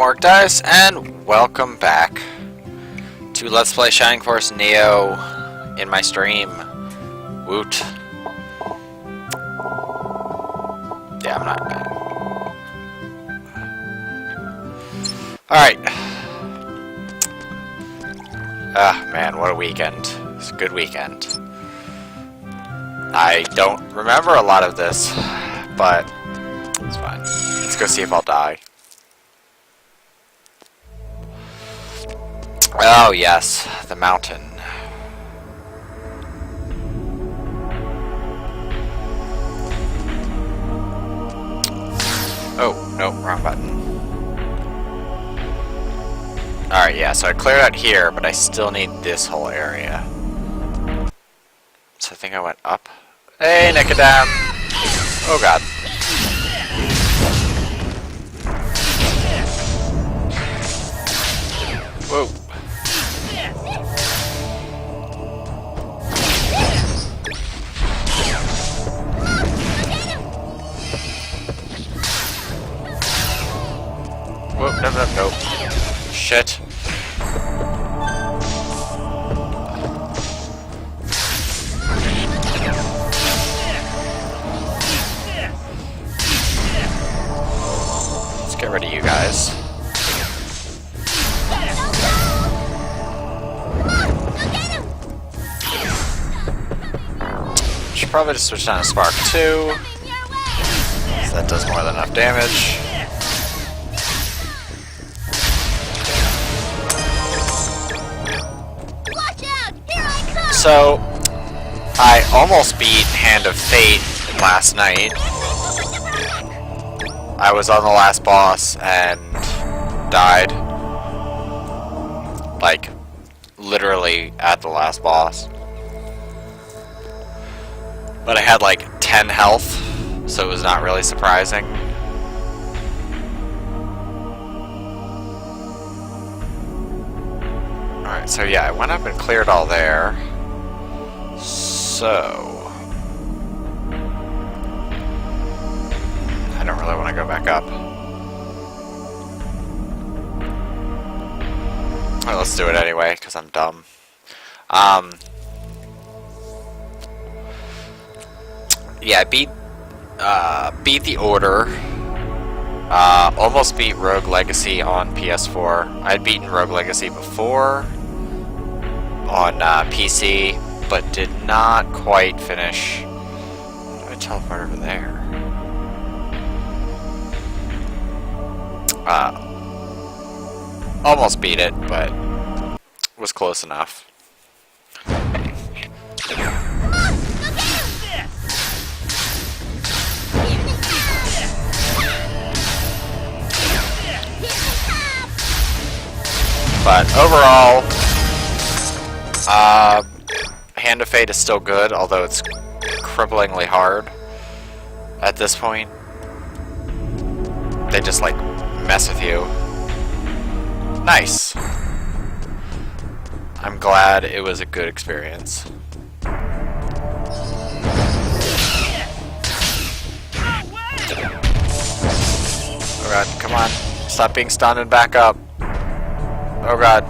Morg Dice, and welcome back to Let's Play Shining Force Neo in my stream. Woot. Yeah, I'm not bad. Alright. Ah, man, what a weekend. It's a good weekend. I don't remember a lot of this, but it's fine. Let's go see if I'll die. Oh, yes, the mountain. Oh, no, wrong button. Alright, yeah, so I cleared out here, but I still need this whole area. So I think I went up. Hey, Nicodem! Oh, God. Whoa. Whoop, no. Shit. Let's get rid of you guys. Should probably just switch down to Spark 2. So that does more than enough damage. So, I almost beat Hand of Fate last night. I was on the last boss and died. Like, literally at the last boss. But I had like 10 health, so it was not really surprising. Alright, so yeah, I went up and cleared all there. So I don't really want to go back up. Well, let's do it anyway, because I'm dumb. Yeah, I beat the Order. Almost beat Rogue Legacy on PS4. I'd beaten Rogue Legacy before on PC, but did not quite finish. How do I teleport over there? Almost beat it, but was close enough. But overall, Hand of Fate is still good, although it's cripplingly hard at this point. They just, like, mess with you. Nice! I'm glad it was a good experience. Oh god, come on. Stop being stunned and back up. Oh god.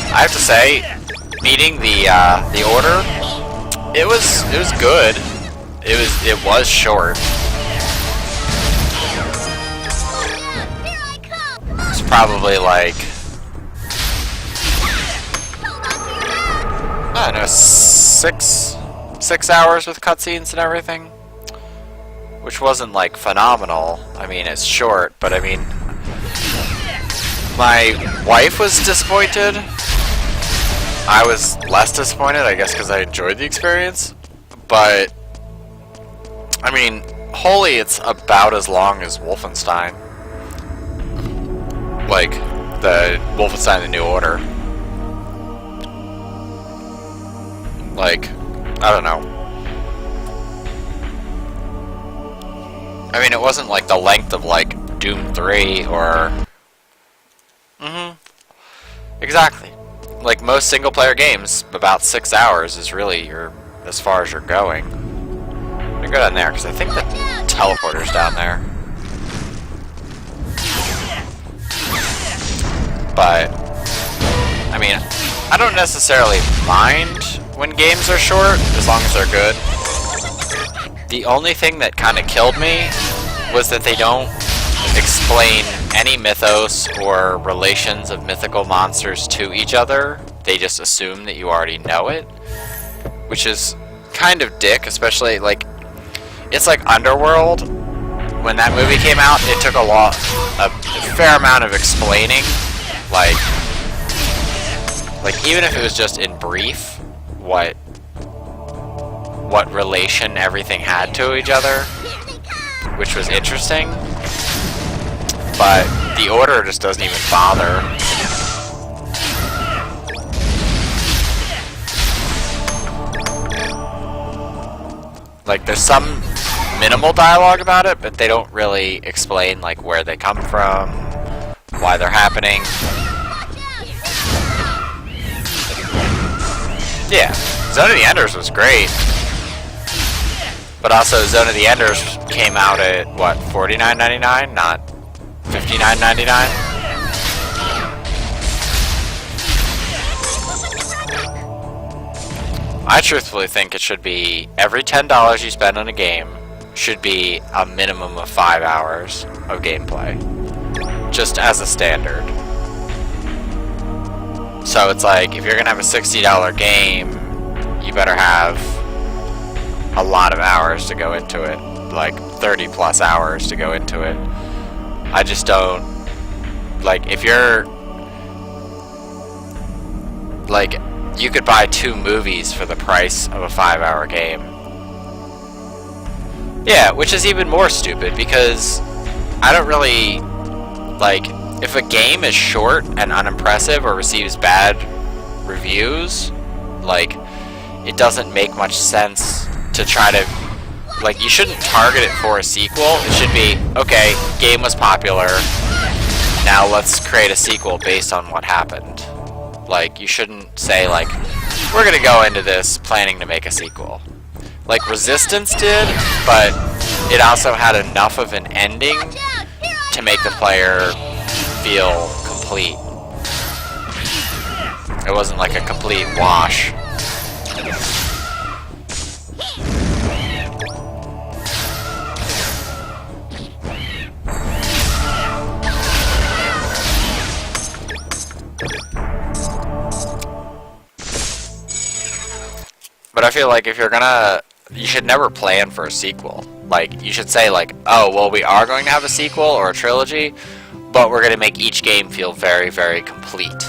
I have to say, beating the Order, it was good. It was short. It's probably like, I don't know, 6 hours with cutscenes and everything, which wasn't like phenomenal. I mean, it's short, but I mean, my wife was disappointed. I was less disappointed, I guess, because I enjoyed the experience. But I mean, holy, it's about as long as Wolfenstein. Like the Wolfenstein: The New Order. Like, I don't know. I mean, it wasn't like the length of like Doom 3 or... Exactly. like most single player games, about 6 hours is really as far as you're going. Let me go down there, because I think the teleporter's down there. But, I mean, I don't necessarily mind when games are short, as long as they're good. The only thing that kind of killed me was that they don't explain any mythos or relations of mythical monsters to each other. They just assume that you already know it, which is kind of dick, especially, like, it's like Underworld. When that movie came out, it took a fair amount of explaining, like even if it was just in brief, what relation everything had to each other, which was interesting. But the Order just doesn't even bother. Like, there's some minimal dialogue about it, but they don't really explain, like, where they come from, why they're happening. Yeah, Zone of the Enders was great. But also, Zone of the Enders came out at, what, $49.99? Not $59.99? I truthfully think it should be every $10 you spend on a game should be a minimum of 5 hours of gameplay. Just as a standard. So it's like, if you're gonna have a $60 game, you better have a lot of hours to go into it. Like 30 plus hours to go into it. I just don't, like, if you're, like, you could buy 2 movies for the price of a 5-hour game. Yeah, which is even more stupid, because I don't really, like, if a game is short and unimpressive or receives bad reviews, like, it doesn't make much sense to try to, like, you shouldn't target it for a sequel. It should be, okay, game was popular, now let's create a sequel based on what happened. Like, you shouldn't say, like, we're gonna go into this planning to make a sequel. Like Resistance did, but it also had enough of an ending to make the player feel complete. It wasn't like a complete wash. But I feel like if you're gonna, you should never plan for a sequel. Like, you should say, like, oh, well, we are going to have a sequel or a trilogy, but we're going to make each game feel very, very complete.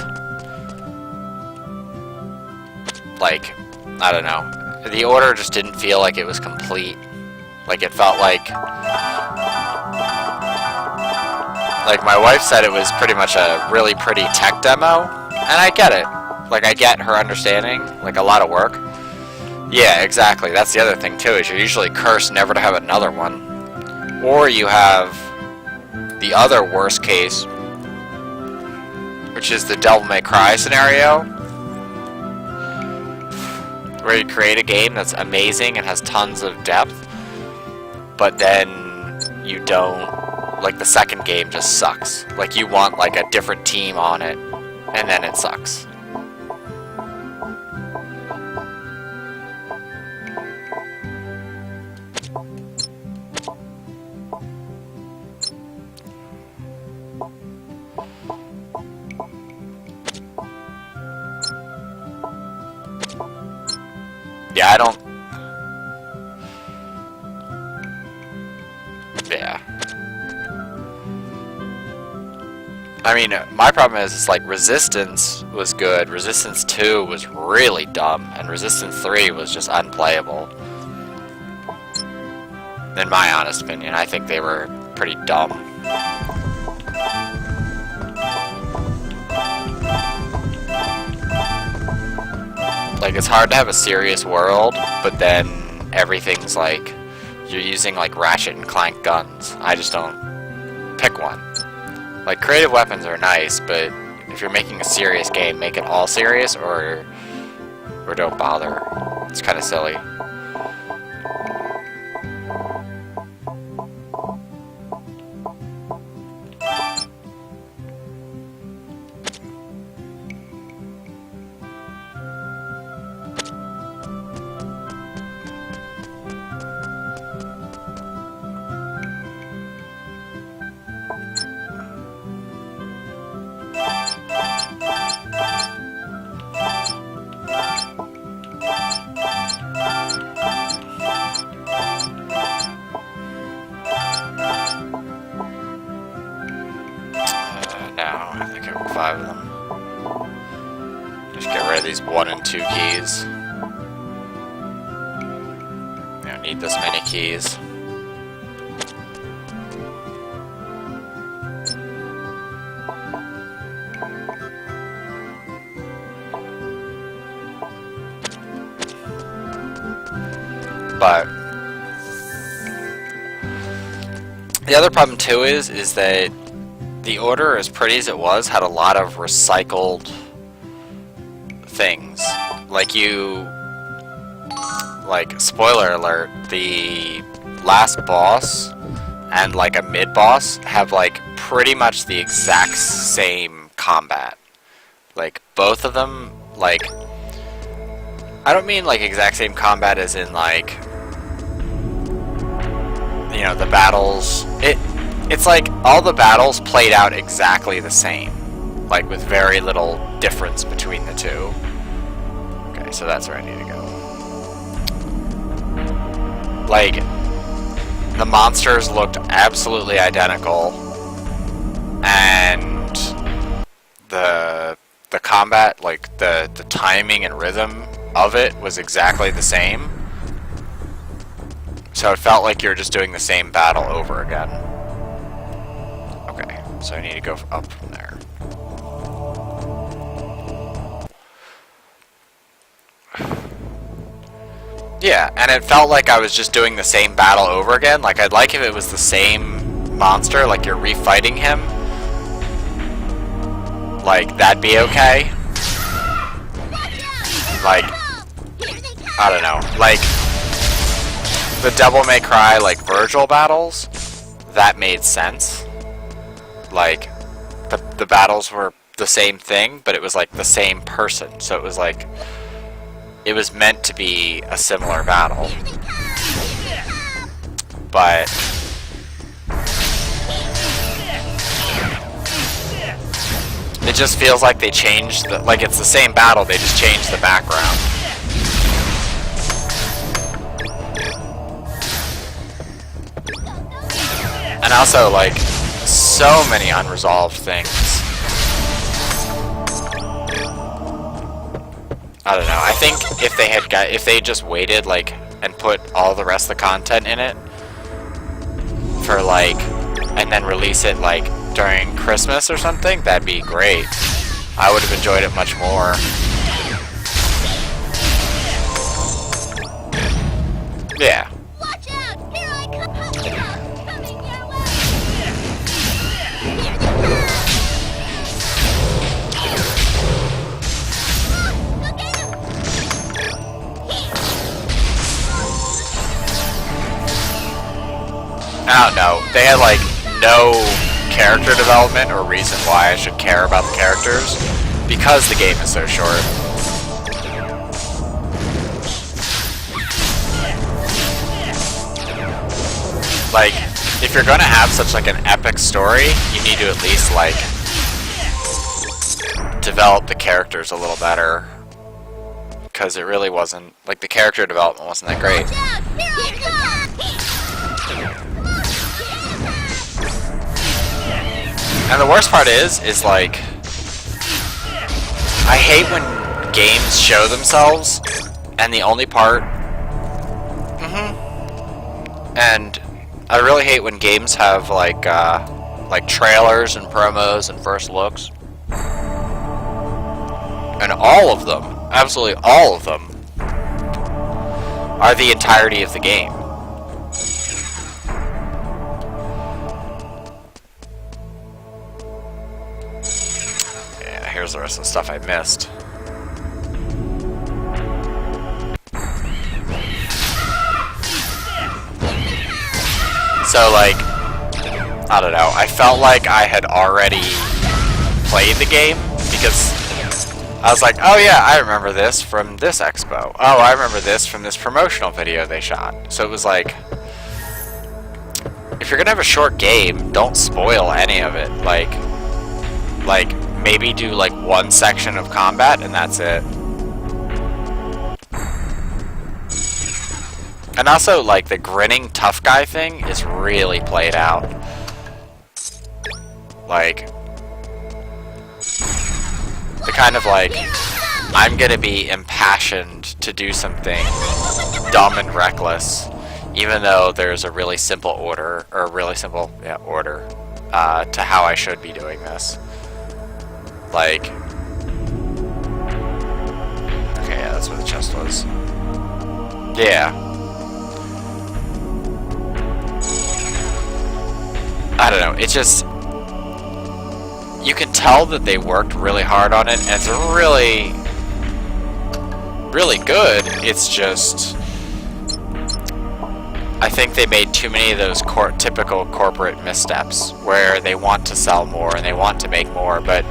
Like, I don't know. The Order just didn't feel like it was complete. Like, it felt like my wife said it was pretty much a really pretty tech demo, and I get it. Like, I get her understanding, like, a lot of work. Yeah, exactly. That's the other thing, too, is you're usually cursed never to have another one. Or you have the other worst case, which is the Devil May Cry scenario, where you create a game that's amazing and has tons of depth, but then you don't, like, the second game just sucks. Like, you want, like, a different team on it, and then it sucks. Yeah, I don't... Yeah. I mean, my problem is like, Resistance was good, Resistance 2 was really dumb, and Resistance 3 was just unplayable. In my honest opinion, I think they were pretty dumb. Like, it's hard to have a serious world, but then everything's like, you're using like Ratchet and Clank guns. I just don't pick one. Like, creative weapons are nice, but if you're making a serious game, make it all serious, or don't bother. It's kind of silly. I think I have 5 of them. Just get rid of these 1 and 2 keys. We don't need this many keys. But the other problem too is that the Order, as pretty as it was, had a lot of recycled things. Like spoiler alert, the last boss and like a mid-boss have like pretty much the exact same combat. Like both of them, like, I don't mean like exact same combat as in like, you know, the battles, it's like all the battles played out exactly the same, like with very little difference between the two. Okay, so that's where I need to go. Like, the monsters looked absolutely identical, and the combat, like the timing and rhythm of it was exactly the same. So it felt like you're just doing the same battle over again. Okay, so I need to go up from there. Yeah, and it felt like I was just doing the same battle over again. Like, I'd like if it was the same monster, like you're refighting him. Like, that'd be okay. Like, I don't know. Like, the Devil May Cry, like, Virgil battles, that made sense. Like, the battles were the same thing, but it was, like, the same person. So it was, like, it was meant to be a similar battle. But it just feels like they changed the, like, it's the same battle, they just changed the background. And also, like, so many unresolved things. I don't know. I think if they just waited, like, and put all the rest of the content in it for, like, and then release it, like, during Christmas or something, that'd be great. I would have enjoyed it much more. Yeah. Watch out! Here I come! Coming your way! I don't know. They had, like, no character development or reason why I should care about the characters because the game is so short. Like, if you're gonna have such, like, an epic story, you need to at least, like, develop the characters a little better. Because it really wasn't, like, the character development wasn't that great. Watch out! Here I come! And the worst part is like, I hate when games show themselves, and the only part, and I really hate when games have, like trailers and promos and first looks. And all of them, absolutely all of them, are the entirety of the game. Where's the rest of the stuff I missed? So, like, I don't know. I felt like I had already played the game because I was like, oh yeah, I remember this from this expo. Oh, I remember this from this promotional video they shot. So it was like, if you're gonna have a short game, don't spoil any of it. Like maybe do like one section of combat and that's it. And also, like, the grinning tough guy thing is really played out. Like, the kind of like, I'm gonna be impassioned to do something dumb and reckless, even though there's a really simple order, or a really simple, order, to how I should be doing this. Like, okay, yeah, that's where the chest was. Yeah. I don't know, it's just, you can tell that they worked really hard on it, and it's really, really good. It's just, I think they made too many of those typical corporate missteps, where they want to sell more and they want to make more, but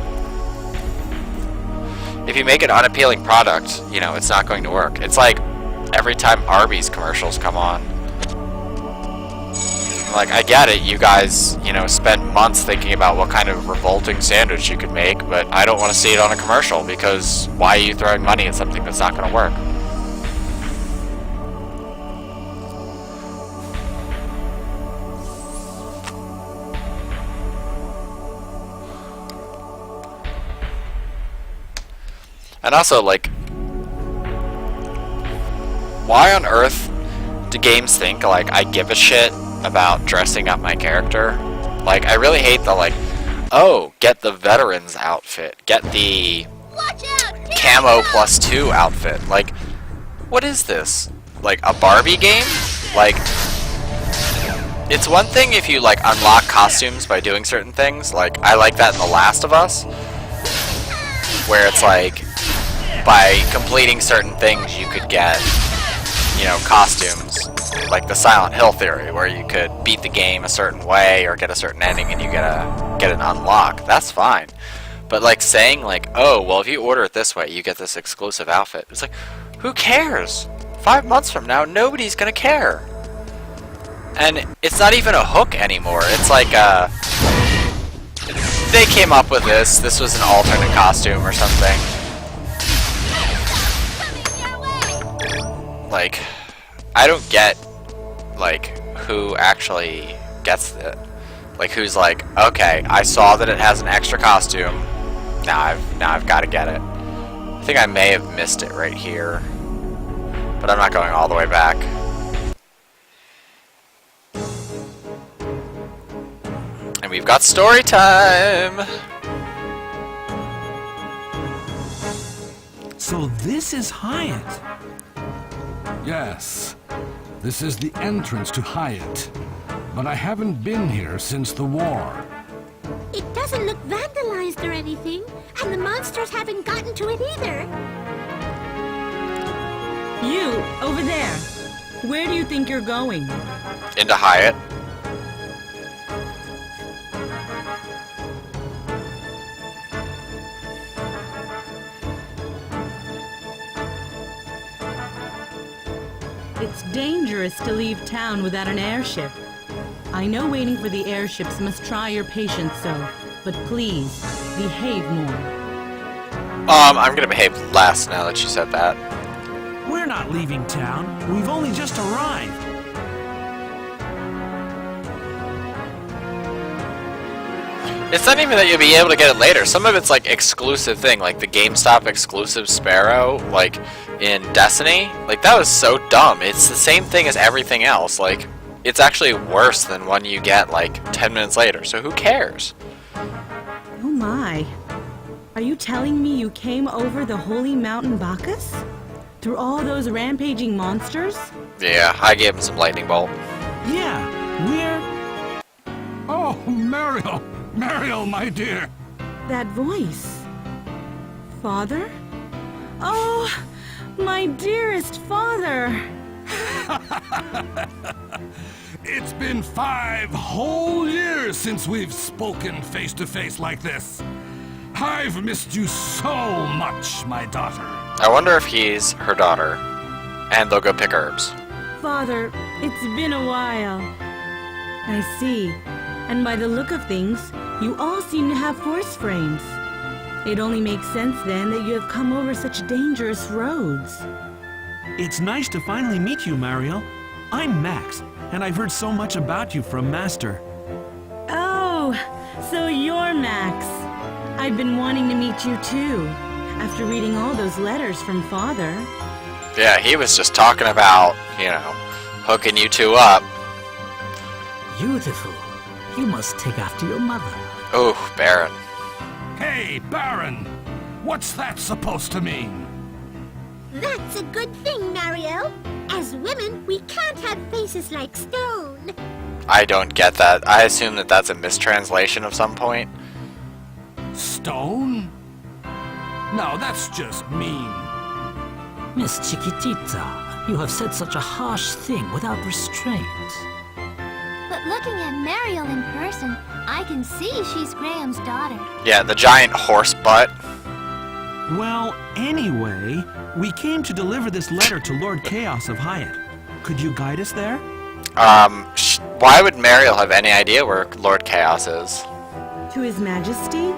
if you make an unappealing product, you know, it's not going to work. It's like, every time Arby's commercials come on, like, I get it, you guys, you know, spent months thinking about what kind of revolting sandwich you could make, but I don't want to see it on a commercial, because why are you throwing money at something that's not going to work? And also, like, why on earth do games think, like, I give a shit about dressing up my character? Like, I really hate the, like, oh, get the veteran's outfit, get the camo +2 outfit. Like, what is this? Like, a Barbie game? Like, it's one thing if you, like, unlock costumes by doing certain things. Like, I like that in The Last of Us, where it's like, by completing certain things you could get, you know, costumes. Like the Silent Hill theory, where you could beat the game a certain way or get a certain ending and you get an unlock. That's fine. But like saying like, oh, well, if you order it this way, you get this exclusive outfit. It's like, who cares? 5 months from now, nobody's gonna care. And it's not even a hook anymore. It's like, they came up with this. This was an alternate costume or something. Like, I don't get, like, who actually gets it. Like, who's like, okay, I saw that it has an extra costume. Now I've got to get it. I think I may have missed it right here, but I'm not going all the way back. And we've got story time. So this is Hyatt. Yes, this is the entrance to Hyatt, but I haven't been here since the war. It doesn't look vandalized or anything, and the monsters haven't gotten to it either. You, over there. Where do you think you're going? Into Hyatt. It's dangerous to leave town without an airship. I know waiting for the airships must try your patience so, but please, behave more. I'm gonna behave less now that you said that. We're not leaving town. We've only just arrived. It's not even that you'll be able to get it later. Some of it's like exclusive thing, like the GameStop exclusive Sparrow, like in Destiny. Like that was so dumb. It's the same thing as everything else. Like it's actually worse than one you get like 10 minutes later. So who cares? Oh my. Are you telling me you came over the Holy Mountain Bacchus? Through all those rampaging monsters? Yeah, I gave him some lightning bolt. Yeah, we're... Oh, Mariel! Mariel, my dear! That voice. Father? Oh, my dearest father! It's been 5 whole years since we've spoken face to face like this. I've missed you so much, my daughter. I wonder if he's her daughter. And they'll go pick herbs. Father, it's been a while. I see. And by the look of things, you all seem to have force frames. It only makes sense then that you have come over such dangerous roads. It's nice to finally meet you, Mariel. I'm Max, and I've heard so much about you from Master. Oh, so you're Max. I've been wanting to meet you too, after reading all those letters from Father. Yeah, he was just talking about, you know, hooking you two up. Beautiful. You must take after your mother. Ooh, Baron. Hey, Baron! What's that supposed to mean? That's a good thing, Mariel. As women, we can't have faces like stone. I don't get that. I assume that that's a mistranslation of some point. Stone? No, that's just mean. Miss Chiquitita, you have said such a harsh thing without restraint. But looking at Mariel in person, I can see she's Graham's daughter. Yeah, the giant horse butt. Well, anyway, we came to deliver this letter to Lord Chaos of Hyatt. Could you guide us there? Why would Mariel have any idea where Lord Chaos is? To His Majesty?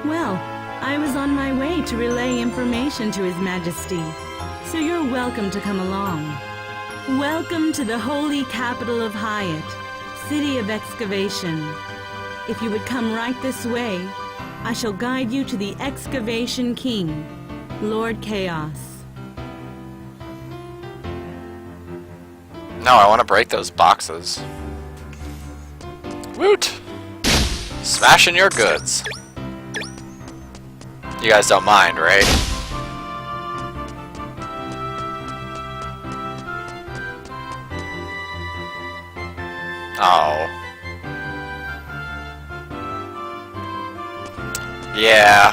Well, I was on my way to relay information to His Majesty, so you're welcome to come along. Welcome to the holy capital of Hyatt, city of excavation. If you would come right this way, I shall guide you to the Excavation King, Lord Chaos. No, I want to break those boxes. Woot! Smashing your goods. You guys don't mind, right? Oh. Yeah.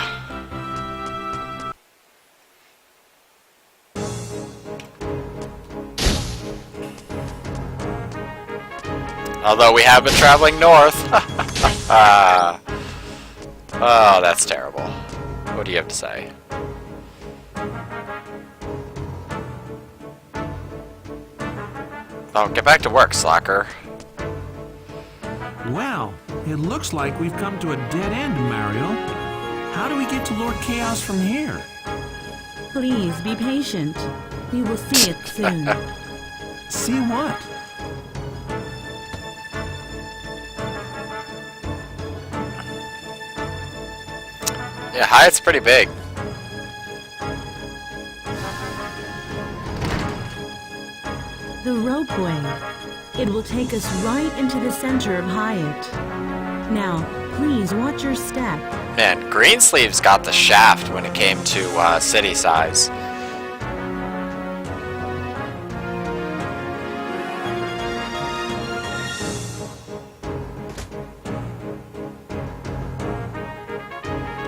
Although we have been traveling north. Oh, that's terrible. What do you have to say? Oh, get back to work, slacker. Well, it looks like we've come to a dead end, Mariel. How do we get to Lord Chaos from here? Please be patient. We will see it soon. See what? Yeah, Hyatt's pretty big. The ropeway. It will take us right into the center of Hyatt. Now, please watch your step. Man, Greensleeves got the shaft when it came to city size. I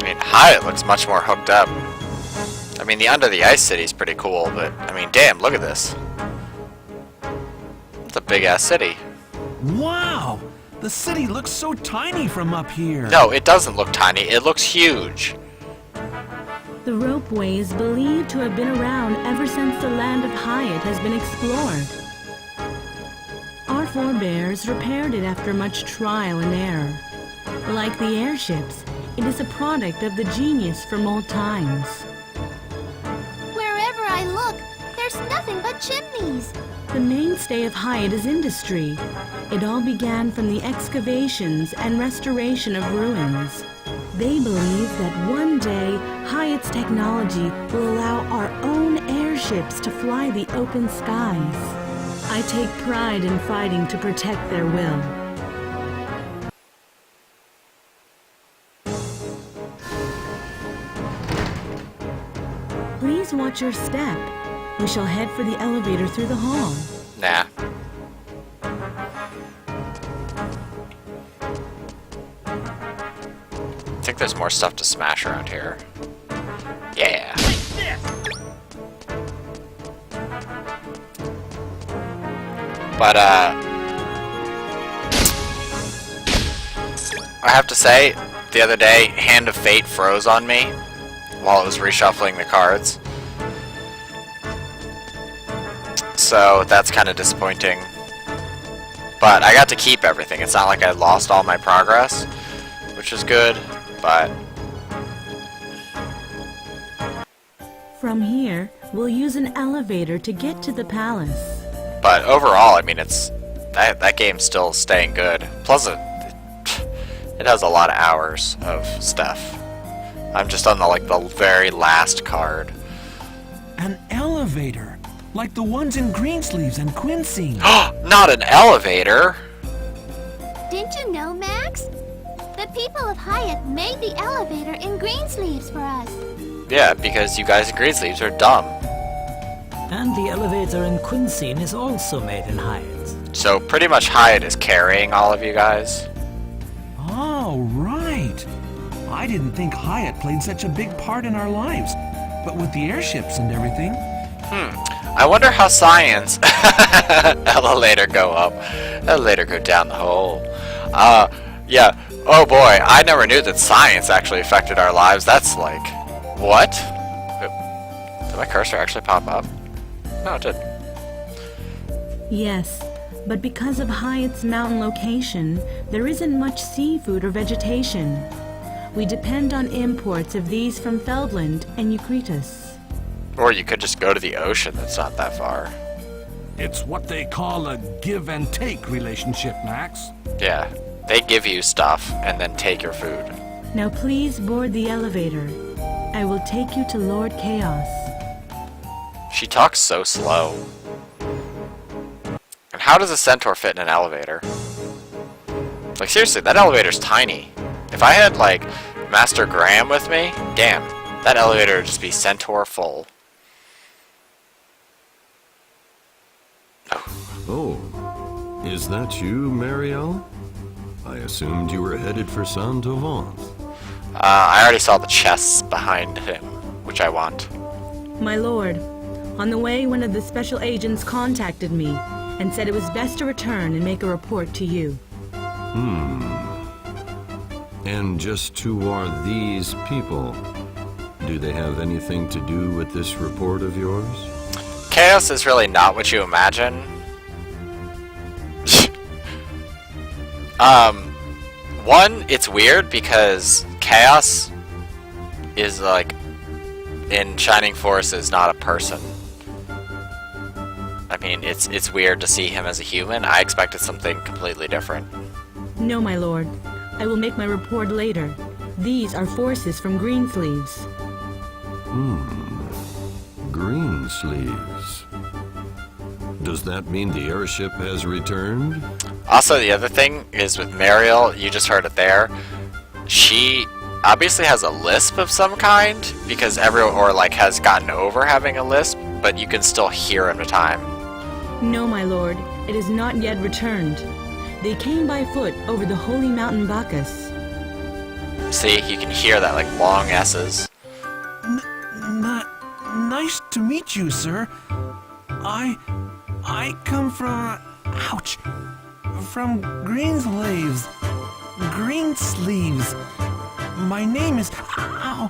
mean, Hyatt looks much more hooked up. I mean, the Under the Ice City's pretty cool, but, I mean, damn, look at this. It's a big-ass city. Wow! The city looks so tiny from up here. No, it doesn't look tiny. It looks huge. The ropeway is believed to have been around ever since the land of Hyatt has been explored. Our forebears repaired it after much trial and error. Like the airships, it is a product of the genius from old times. Wherever I look, there's nothing but chimneys. The mainstay of Hyatt is industry. It all began from the excavations and restoration of ruins. They believe that one day, Hyatt's technology will allow our own airships to fly the open skies. I take pride in fighting to protect their will. Please watch your step. We shall head for the elevator through the hall. Nah. I think there's more stuff to smash around here. But, I have to say, the other day, Hand of Fate froze on me while it was reshuffling the cards. So, that's kind of disappointing. But I got to keep everything. It's not like I lost all my progress, which is good, but... From here, we'll use an elevator to get to the palace. But overall, I mean, it's... That game's still staying good. Plus, it has a lot of hours of stuff. I'm just on the very last card. An elevator, like the ones in Greensleeves and Quincy. Not an elevator! Didn't you know, Max? The people of Hyatt made the elevator in Greensleeves for us. Yeah, because you guys in Greensleeves are dumb. And the elevator in Quincy is also made in Hyatt. So pretty much Hyatt is carrying all of you guys. Oh, right. I didn't think Hyatt played such a big part in our lives. But with the airships and everything... I wonder how science... Elevator go up. Elevator go down the hole. Yeah. Oh boy, I never knew that science actually affected our lives. That's like... What? Did my cursor actually pop up? No, it didn't. Yes, but because of Hyatt's mountain location, there isn't much seafood or vegetation. We depend on imports of these from Feldland and Eucritus. Or you could just go to the ocean that's not that far. It's what they call a give and take relationship, Max. Yeah, they give you stuff and then take your food. Now please board the elevator. I will take you to Lord Chaos. She talks so slow. And how does a centaur fit in an elevator? Like seriously, that elevator's tiny. If I had like Master Graham with me, damn, that elevator would just be centaur full. Oh, is that you, Marielle? I assumed you were headed for Saint-Auvant. I already saw the chests behind him, which I want. My lord, on the way one of the special agents contacted me and said it was best to return and make a report to you. And just who are these people? Do they have anything to do with this report of yours? Chaos is really not what you imagine. One, it's weird because Chaos is like in Shining Force is not a person. I mean, it's weird to see him as a human. I expected something completely different. No, my lord. I will make my report later. These are forces from Greensleeves. Greensleeves. Does that mean the airship has returned? Also, the other thing is with Mariel, you just heard it there. She obviously has a lisp of some kind because has gotten over having a lisp, but you can still her in the time. No, my lord. It is not yet returned. They came by foot over the holy mountain Bacchus. See, you can hear that like long S's. Nice to meet you, sir. I come from... Ouch! From Greensleeves. Greensleeves. My name is... Ow!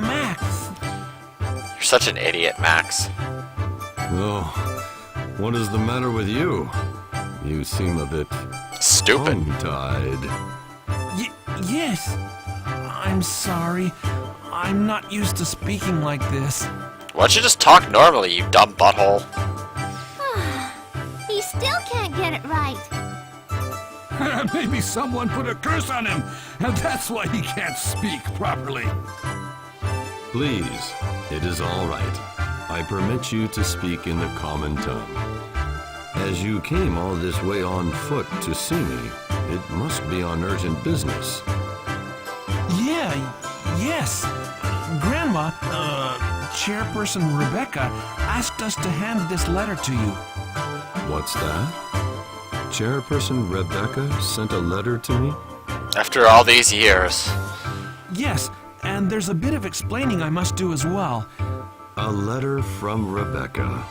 Max. You're such an idiot, Max. Oh, what is the matter with you? You seem a bit... Stupid. tongue-tied. Yes. I'm sorry. I'm not used to speaking like this. Why don't you just talk normally, you dumb butthole? He still can't get it right. Maybe someone put a curse on him, and that's why he can't speak properly. Please, it is all right. I permit you to speak in the common tongue. As you came all this way on foot to see me, it must be on urgent business. Yes. Grandma, Chairperson Rebecca, asked us to hand this letter to you. What's that? Chairperson Rebecca sent a letter to me? After all these years. Yes, and there's a bit of explaining I must do as well. A letter from Rebecca.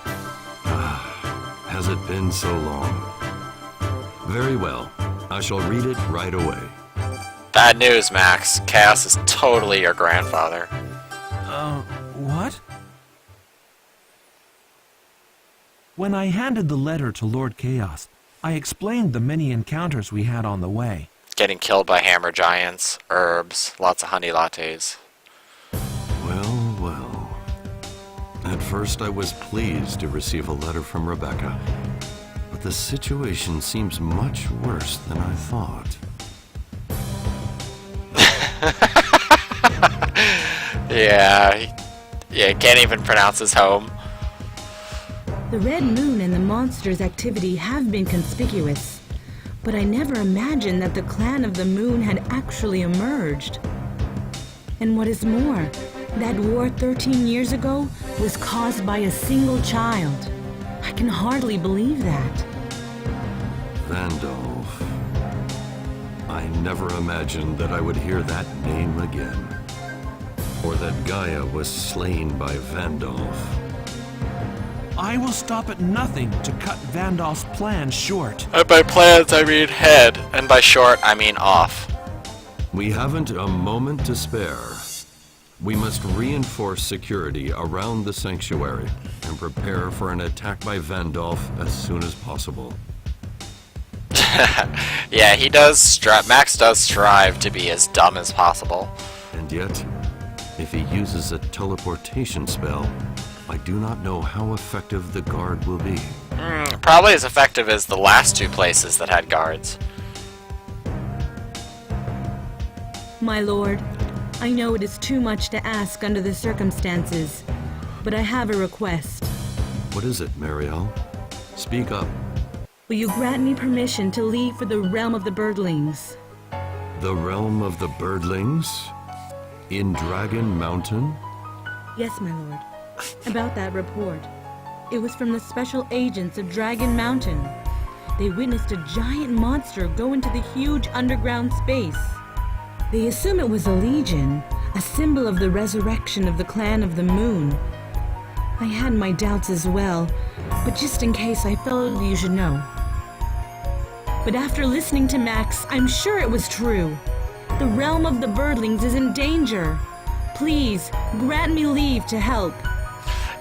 has it been so long? Very well. I shall read it right away. Bad news, Max. Chaos is totally your grandfather. What? When I handed the letter to Lord Chaos, I explained the many encounters we had on the way. Getting killed by hammer giants, herbs, lots of honey lattes. Well, well. At first I was pleased to receive a letter from Rebecca, but the situation seems much worse than I thought. Yeah, can't even pronounce his home. The Red Moon and the monster's activity have been conspicuous, but I never imagined that the Clan of the Moon had actually emerged. And what is more, that war 13 years ago was caused by a single child. I can hardly believe that. Vandolph. I never imagined that I would hear that name again. Or that Gaia was slain by Vandolph. I will stop at nothing to cut Vandalf's plans short. And by plans, I mean head. And by short, I mean off. We haven't a moment to spare. We must reinforce security around the sanctuary and prepare for an attack by Vandolph as soon as possible. Yeah, he does. Max does strive to be as dumb as possible. And yet, if he uses a teleportation spell, I do not know how effective the guard will be. Probably as effective as the last two places that had guards. My lord, I know it is too much to ask under the circumstances, but I have a request. What is it, Mariel? Speak up. Will you grant me permission to leave for the realm of the birdlings? The realm of the birdlings? In Dragon Mountain? Yes, my lord. About that report. It was from the special agents of Dragon Mountain. They witnessed a giant monster go into the huge underground space. They assume it was a legion, a symbol of the resurrection of the Clan of the Moon. I had my doubts as well, but just in case I felt you should know. But after listening to Max, I'm sure it was true. The realm of the birdlings is in danger. Please, grant me leave to help.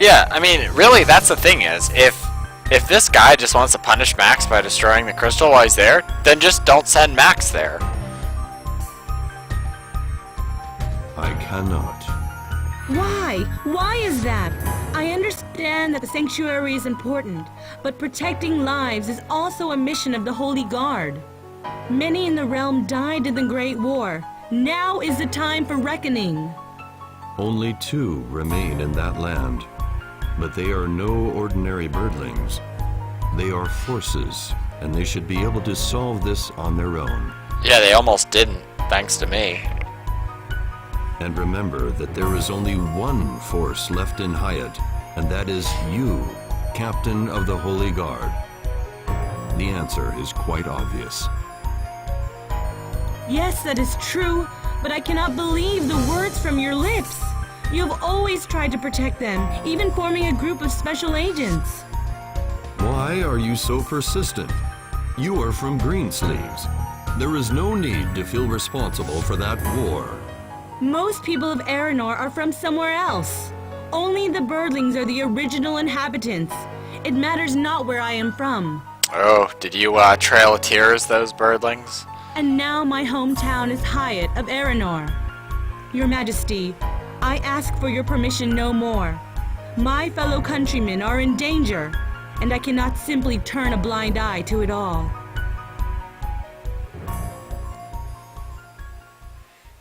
Yeah, I mean, really, that's the thing is, if this guy just wants to punish Max by destroying the crystal while he's there, then just don't send Max there. I cannot. Why? Why is that? I understand that the sanctuary is important, but protecting lives is also a mission of the Holy Guard. Many in the realm died in the Great War. Now is the time for reckoning. Only 2 remain in that land, but they are no ordinary birdlings. They are forces, and they should be able to solve this on their own. Yeah, they almost didn't, thanks to me. And remember that there is only one force left in Hyatt, and that is you, Captain of the Holy Guard. The answer is quite obvious. Yes, that is true, but I cannot believe the words from your lips. You have always tried to protect them, even forming a group of special agents. Why are you so persistent? You are from Greensleeves. There is no need to feel responsible for that war. Most people of Aranor are from somewhere else. Only the birdlings are the original inhabitants. It matters not where I am from. Oh, did you Trail of Tears those birdlings? And now my hometown is Hyatt of Aranor. Your Majesty, I ask for your permission no more. My fellow countrymen are in danger, and I cannot simply turn a blind eye to it all.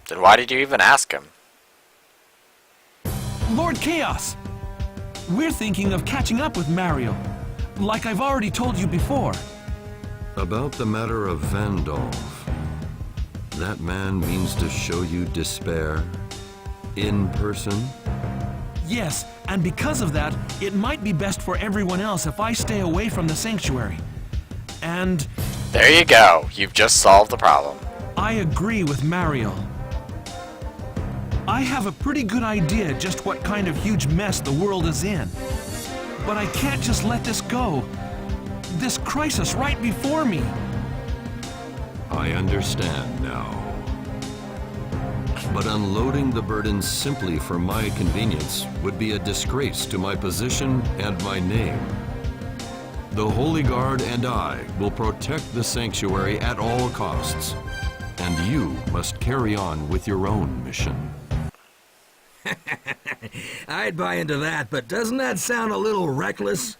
Then why did you even ask him? Lord Chaos! We're thinking of catching up with Mario, like I've already told you before. About the matter of Vandolph. That man means to show you despair? In person? Yes, and because of that, it might be best for everyone else if I stay away from the sanctuary. And There you go. You've just solved the problem. I agree with Mario. I have a pretty good idea just what kind of huge mess the world is in. But I can't just let this go. this crisis right before me. I understand now. But unloading the burden simply for my convenience would be a disgrace to my position and my name. The Holy Guard and I will protect the sanctuary at all costs, and you must carry on with your own mission. I'd buy into that, but doesn't that sound a little reckless?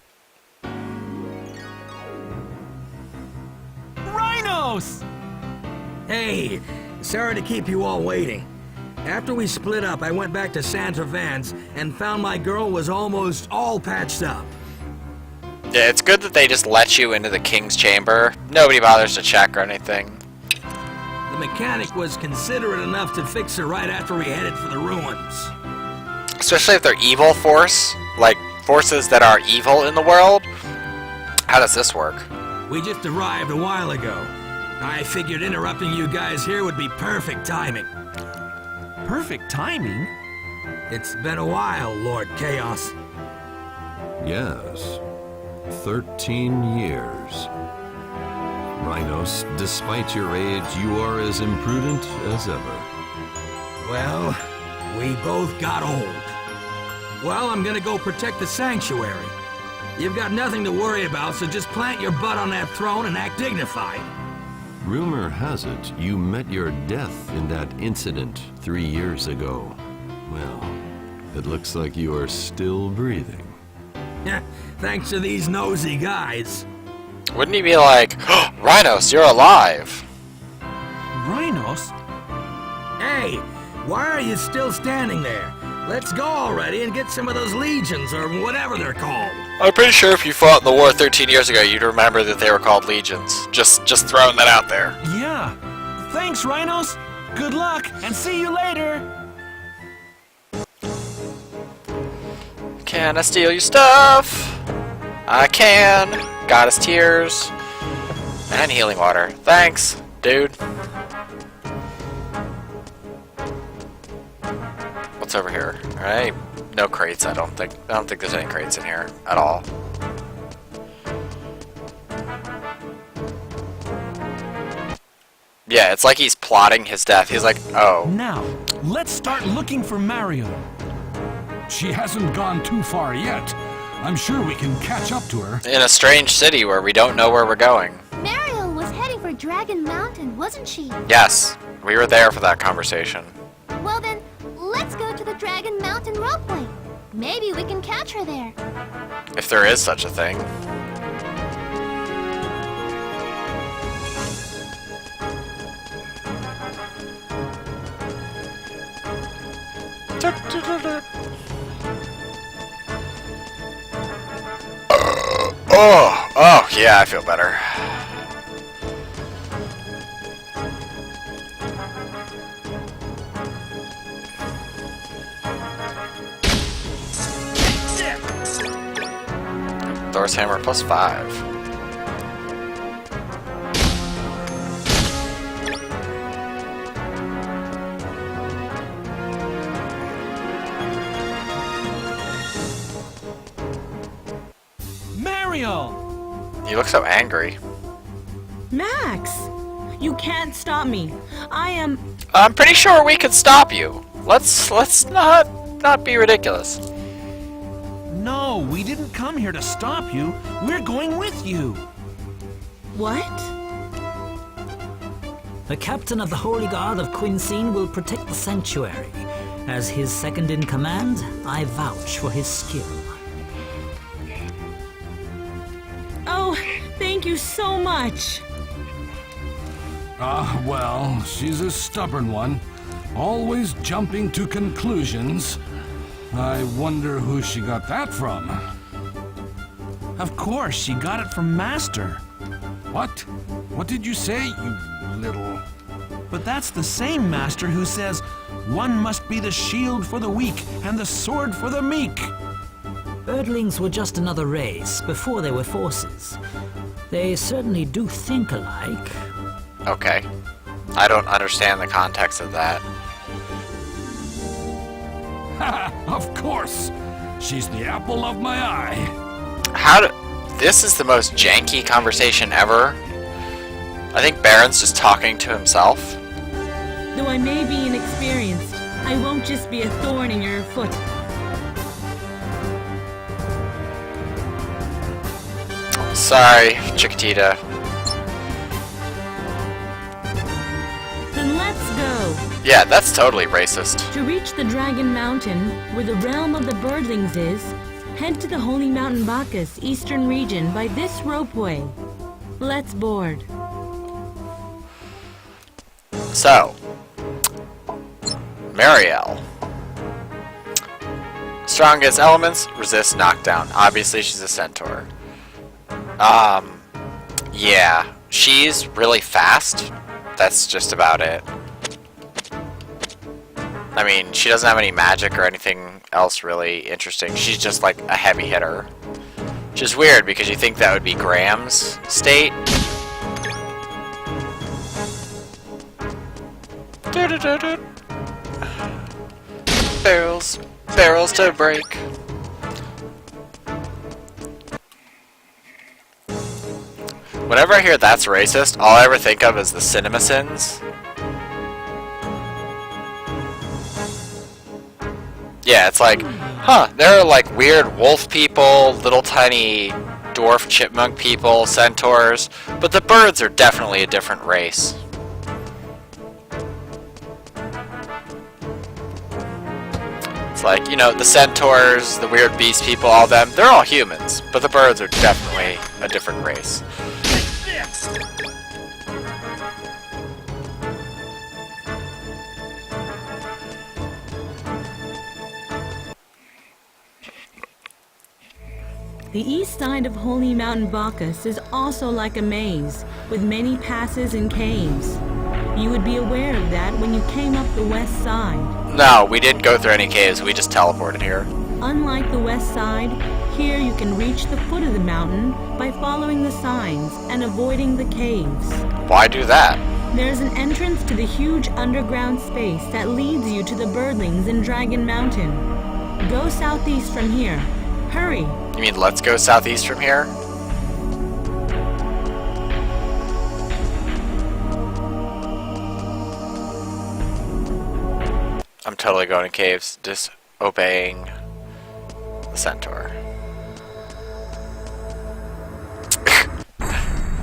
Rhinos! Hey, sorry to keep you all waiting. After we split up, I went back to Santa Vance and found my girl was almost all patched up. Yeah, it's good that they just let you into the King's Chamber. Nobody bothers to check or anything. The mechanic was considerate enough to fix her right after we headed for the ruins. Especially if they're evil force, like forces that are evil in the world. How does this work? We just arrived a while ago. I figured interrupting you guys here would be perfect timing. Perfect timing? It's been a while, Lord Chaos. Yes, 13 years. Rhinos, despite your age, you are as imprudent as ever. Well, we both got old. Well, I'm gonna go protect the sanctuary. You've got nothing to worry about, so just plant your butt on that throne and act dignified. Rumor has it you met your death in that incident 3 years ago. Well, it looks like you are still breathing. Thanks to these nosy guys. Wouldn't he be like, oh, Rhinos, you're alive? Rhinos? Hey, why are you still standing there? Let's go already and get some of those legions or whatever they're called. I'm pretty sure if you fought in the war 13 years ago, you'd remember that they were called legions. Just throwing that out there. Yeah. Thanks, Rhinos. Good luck, and see you later. Can I steal your stuff? I can. Goddess tears. And healing water. Thanks, dude. What's over here? Alright. No crates, I don't think there's any crates in here at all. Yeah, it's like he's plotting his death. He's like, oh. Now, let's start looking for Mario. She hasn't gone too far yet. I'm sure we can catch up to her. In a strange city where we don't know where we're going. Mariel was heading for Dragon Mountain, wasn't she? Yes, we were there for that conversation. Well then, let's go to the Dragon Mountain ropeway. Maybe we can catch her there. If there is such a thing. Oh, yeah, I feel better. Thor's hammer +5. Mario! You look so angry. Max! You can't stop me. I'm pretty sure we could stop you. Let's not be ridiculous. No, we didn't come here to stop you. We're going with you. What? The captain of the Holy Guard of Quinseen will protect the sanctuary. As his second in command, I vouch for his skill. Oh, thank you so much. Well, she's a stubborn one. Always jumping to conclusions. I wonder who she got that from. Of course, she got it from Master. What? What did you say, you little... But that's the same Master who says, one must be the shield for the weak and the sword for the meek. Earthlings were just another race before they were forces. They certainly do think alike. Okay. I don't understand the context of that. Of course! She's the apple of my eye. This is the most janky conversation ever. I think Baron's just talking to himself. Though I may be inexperienced, I won't just be a thorn in your foot. Sorry, Chiquitita. Then let's go. Yeah, that's totally racist. To reach the Dragon Mountain, where the realm of the birdlings is, head to the Holy Mountain Bacchus Eastern region by this ropeway. Let's board. So, Marielle. Strongest elements, resist knockdown. Obviously, she's a centaur. Yeah. She's really fast. That's just about it. I mean, she doesn't have any magic or anything else really interesting. She's just like a heavy hitter. Which is weird because you think that would be Graham's state. Barrels. Barrels to break. Whenever I hear that's racist, all I ever think of is the CinemaSins. Yeah, it's like, huh, there are like weird wolf people, little tiny dwarf chipmunk people, centaurs, but the birds are definitely a different race. It's like, you know, the centaurs, the weird beast people, all them, they're all humans, but the birds are definitely a different race. The east side of Holy Mountain Bacchus is also like a maze, with many passes and caves. You would be aware of that when you came up the west side. No, we didn't go through any caves, we just teleported here. Unlike the west side, here you can reach the foot of the mountain by following the signs and avoiding the caves. Why do that? There's an entrance to the huge underground space that leads you to the birdlings in Dragon Mountain. Go southeast from here. Hurry! You mean let's go southeast from here? I'm totally going to caves, disobeying the centaur.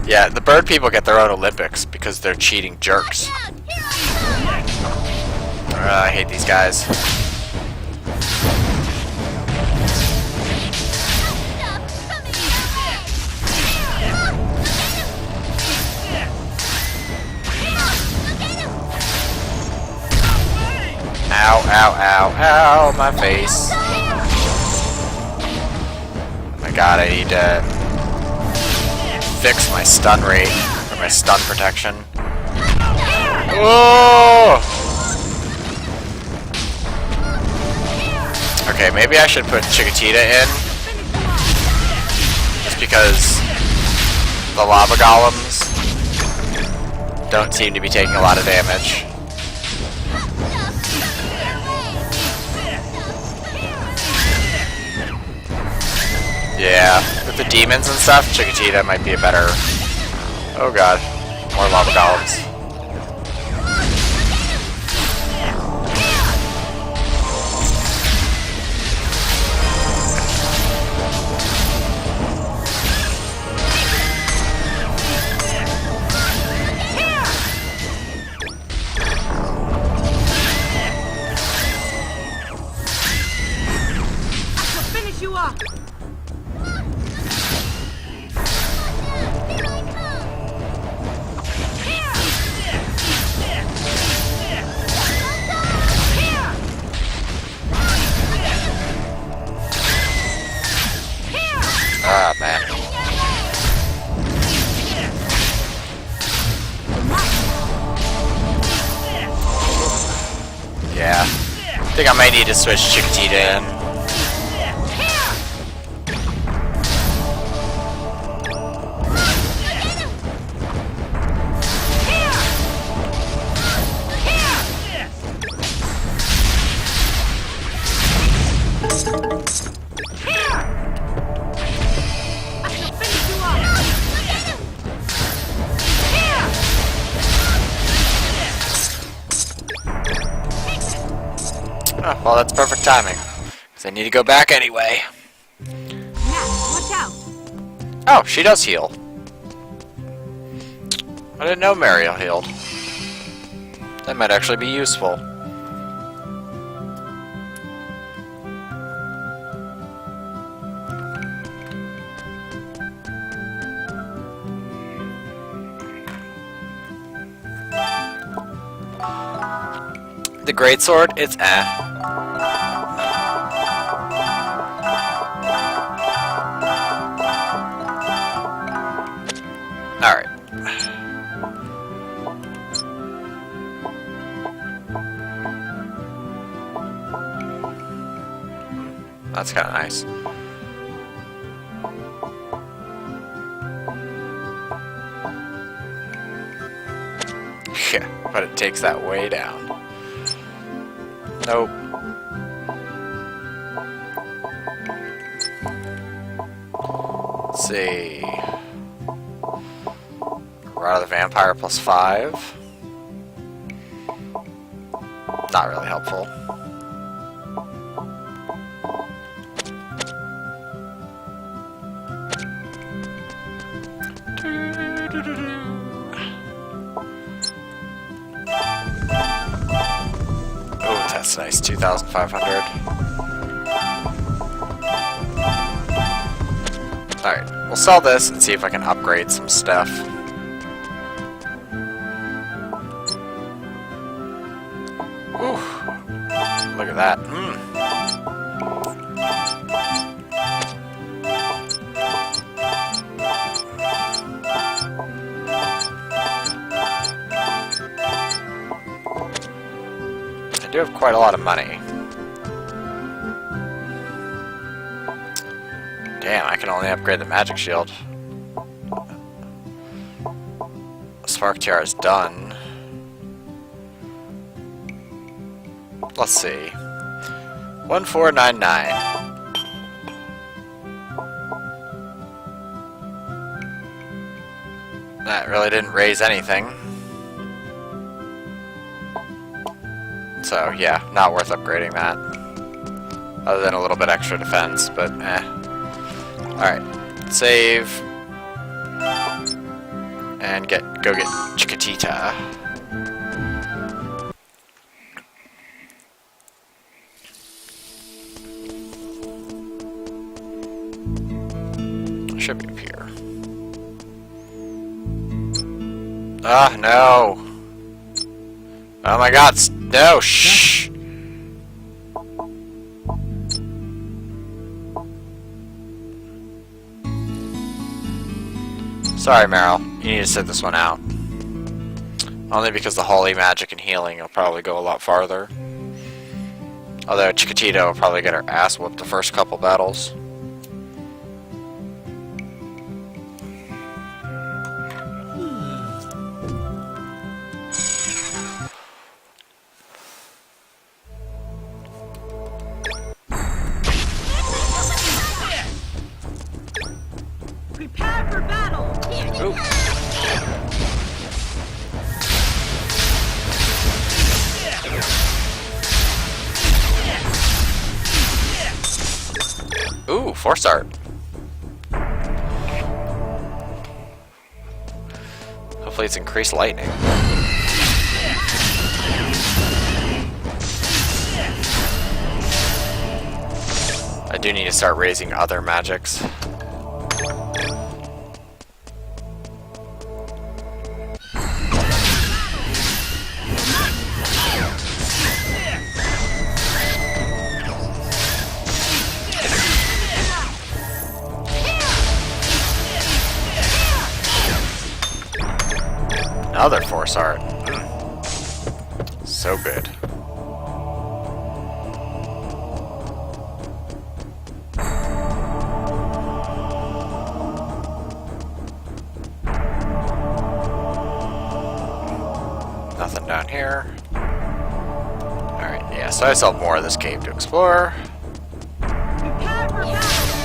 Yeah, the bird people get their own Olympics because they're cheating jerks. I hate these guys. Ow, ow, ow, ow, my face. Oh my god, I need to fix my stun rate, or my stun protection. Oh! Okay, maybe I should put Chiquitita in. Just because the lava golems don't seem to be taking a lot of damage. Yeah, with the demons and stuff, Chiquitita might be a better... Oh god, more lava golems. Finish you off! Ah, man. Yeah. I think I might need to switch Chiquitita in. well, that's perfect timing. Because I need to go back anyway. Max, watch out! Oh, she does heal. I didn't know Mariel healed. That might actually be useful. The greatsword, it's eh. Alright. That's kind of nice. Yeah, but it takes that way down. Nope. Let's see. Rod of the Vampire +5. Not really helpful. Oh, that's nice. 2,500. Alright, we'll sell this and see if I can upgrade some stuff. Ooh, look at that. I do have quite a lot of money. Damn, I can only upgrade the magic shield. Spark Tiara is done. Let's see. 1499. That really didn't raise anything. So yeah, not worth upgrading that. Other than a little bit extra defense, but eh. Alright, save. And go get Chiquitita. Should be up here. Ah, no. Oh my god, no, shh. Sorry, Meryl. You need to sit this one out. Only because the holy magic and healing will probably go a lot farther. Although Chiquitita will probably get her ass whooped the first couple battles. Prepare for battle! Ooh. Ooh, Force Art. Hopefully it's increased lightning. I do need to start raising other magics. Another Force Art. So good. Nothing down here. Alright, yeah, so I still have more of this cave to explore.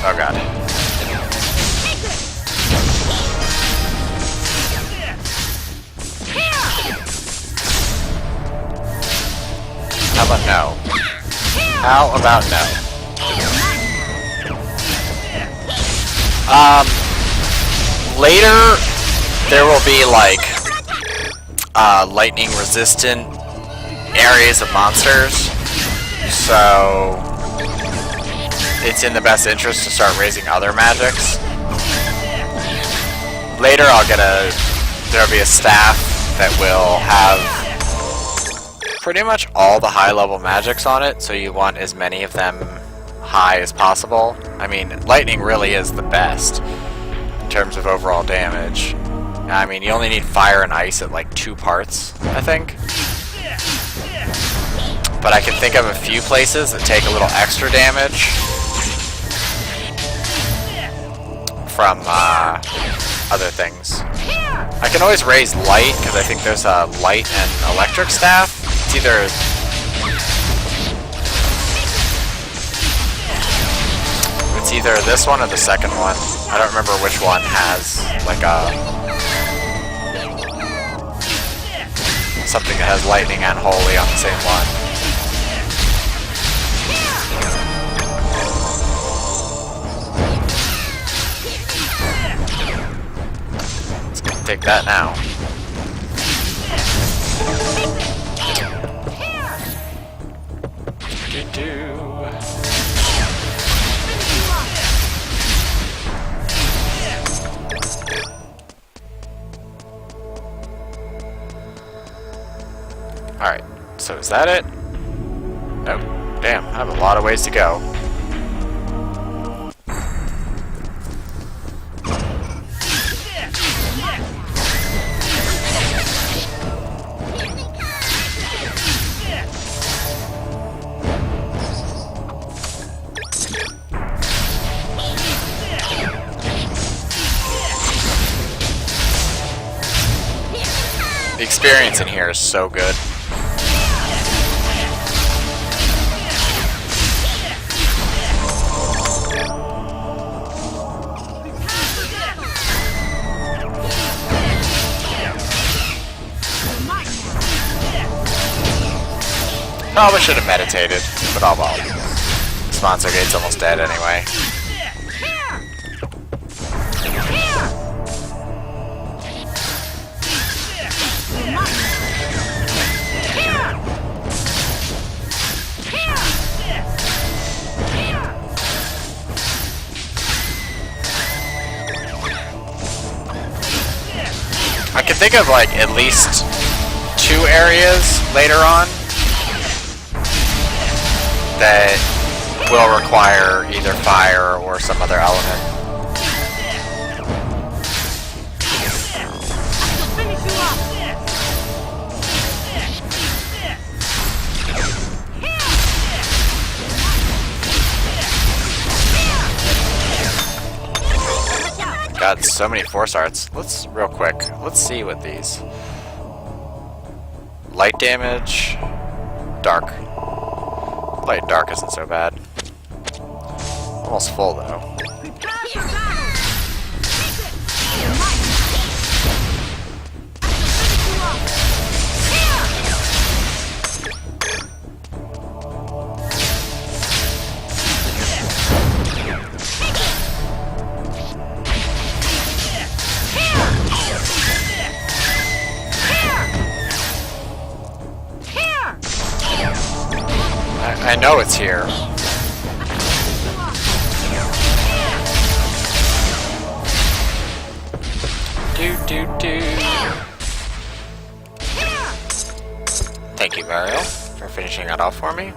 Oh god. How about no? How about no? Later, there will be like lightning resistant areas of monsters, so it's in the best interest to start raising other magics. Later there'll be a staff that will have pretty much all the high level magics on it, so you want as many of them high as possible. I mean, lightning really is the best in terms of overall damage. I mean, you only need fire and ice at like 2 parts, I think. But I can think of a few places that take a little extra damage from other things. I can always raise light, because I think there's a light and electric staff. It's either this one or the second one. I don't remember which one has like something that has lightning and holy on the same one. Let's go take that now. Alright, so is that it? Nope. Damn, I have a lot of ways to go. The experience in here is so good. Probably should have meditated, but oh well. Sponsor gate's almost dead anyway. I can think of like at least 2 areas later on that will require either fire or some other element. God, so many force arts. Let's real quick. Let's see what these. Light damage, dark. Light and dark isn't so bad. Almost full though. I know it's here. Do. Thank you, Mario, for finishing that off for me.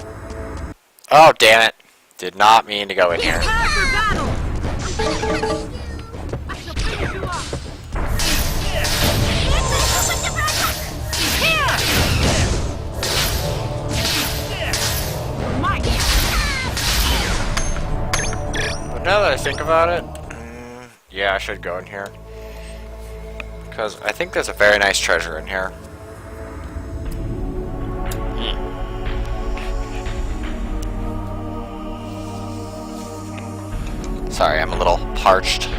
Oh, damn it. Did not mean to go in here. Now that I think about it, yeah, I should go in here. Because I think there's a very nice treasure in here. Sorry, I'm a little parched.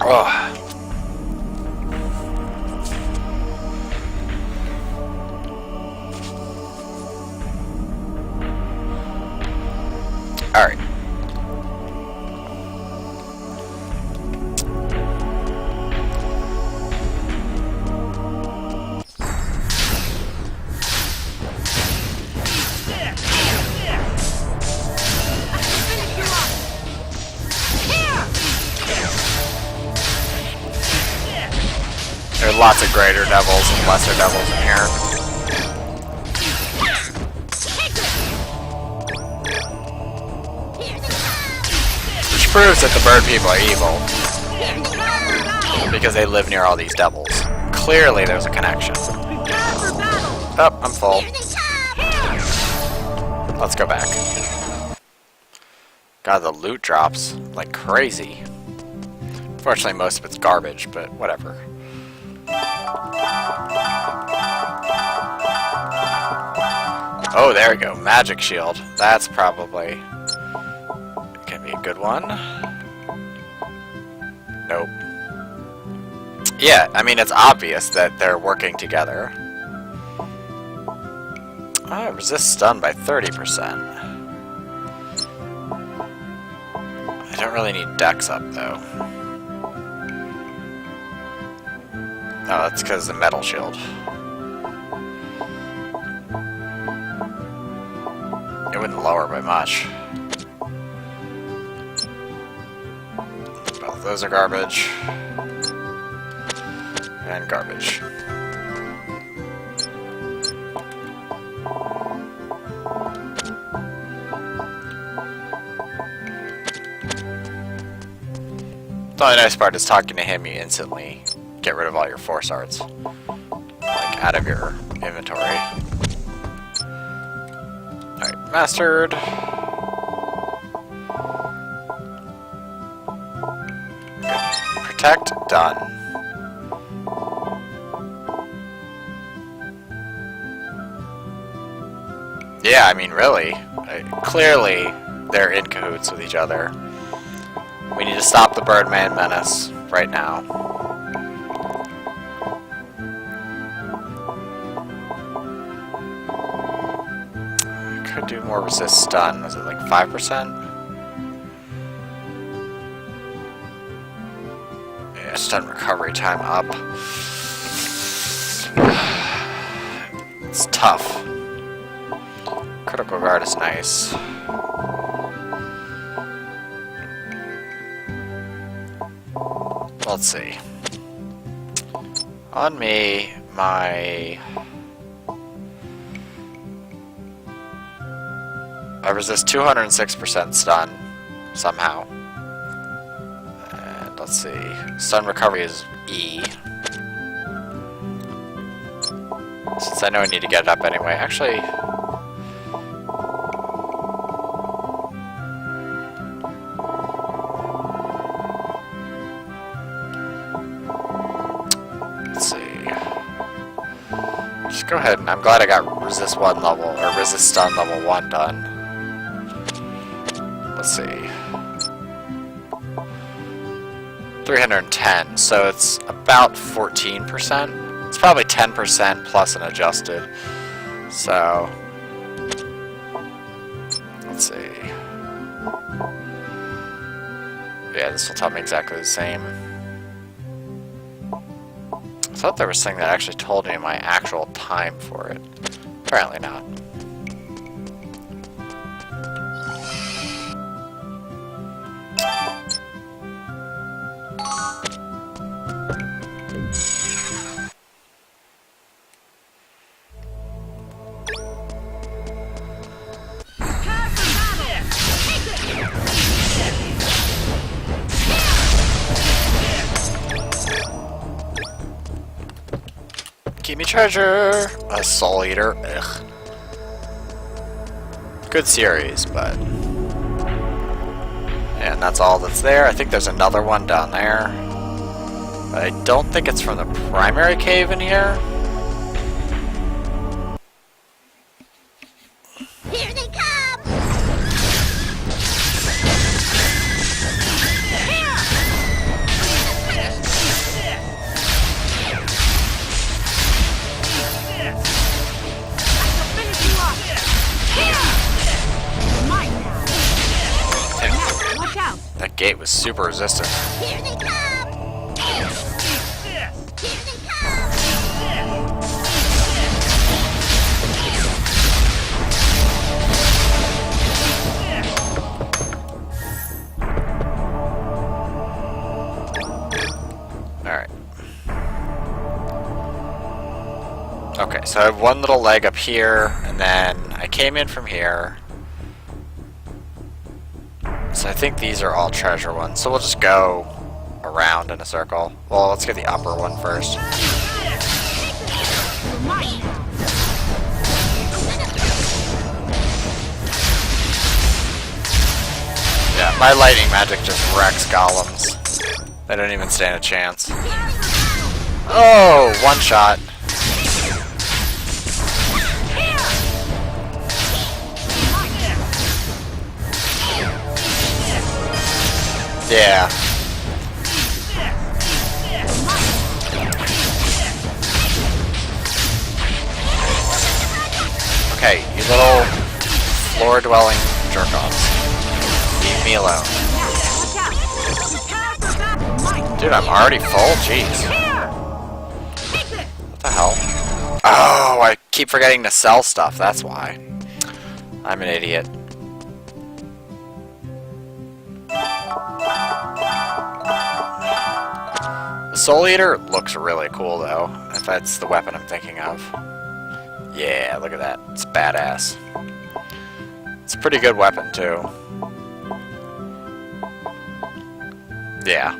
Oh. are lots of greater devils and lesser devils in here. Which proves that the bird people are evil. Because they live near all these devils. Clearly there's a connection. Oh, I'm full. Let's go back. God, the loot drops like crazy. Fortunately, most of it's garbage, but whatever. Oh, there we go. Magic shield. That's probably gonna be a good one. Nope. Yeah, I mean, it's obvious that they're working together. Oh, resist stun by 30%. I don't really need dex up, though. Oh, that's because of the metal shield. It wouldn't lower by much. Both those are garbage. And garbage. The only nice part is talking to him, you instantly get rid of all your force arts. Like, out of your inventory. Alright, mastered. Good. Protect, done. Yeah, I mean, really. Clearly, they're in cahoots with each other. We need to stop the Birdman menace right now. I could do more resist stun. Was it like 5%? Yeah, stun recovery time up. It's tough. Critical guard is nice. Let's see. On me, I resist 206% stun, somehow. And let's see. Stun recovery is E. Since I know I need to get it up anyway. Actually... go ahead, and I'm glad I got resist 1 level, or resist stun level 1 done. Let's see. 310, so it's about 14%. It's probably 10% plus an adjusted. So, let's see. Yeah, this will tell me exactly the same. I thought there was something that actually told me my actual time for it. Apparently not. Give me treasure! A Soul Eater. Ugh. Good series, but... And that's all that's there. I think there's another one down there. But I don't think it's from the primary cave in here. Here they come! That gate was super resistant. Here they come! Here they come! Alright. Okay, so I have one little leg up here, and then I came in from here. So I think these are all treasure ones. So we'll just go around in a circle. Well, let's get the upper one first. Yeah, my lightning magic just wrecks golems. They don't even stand a chance. Oh, one shot. Yeah. Okay, you little floor-dwelling jerk-offs. Leave me alone. Dude, I'm already full? Jeez. What the hell? Oh, I keep forgetting to sell stuff, that's why. I'm an idiot. The Soul Eater looks really cool, though, if that's the weapon I'm thinking of. Yeah, look at that. It's badass. It's a pretty good weapon, too. Yeah.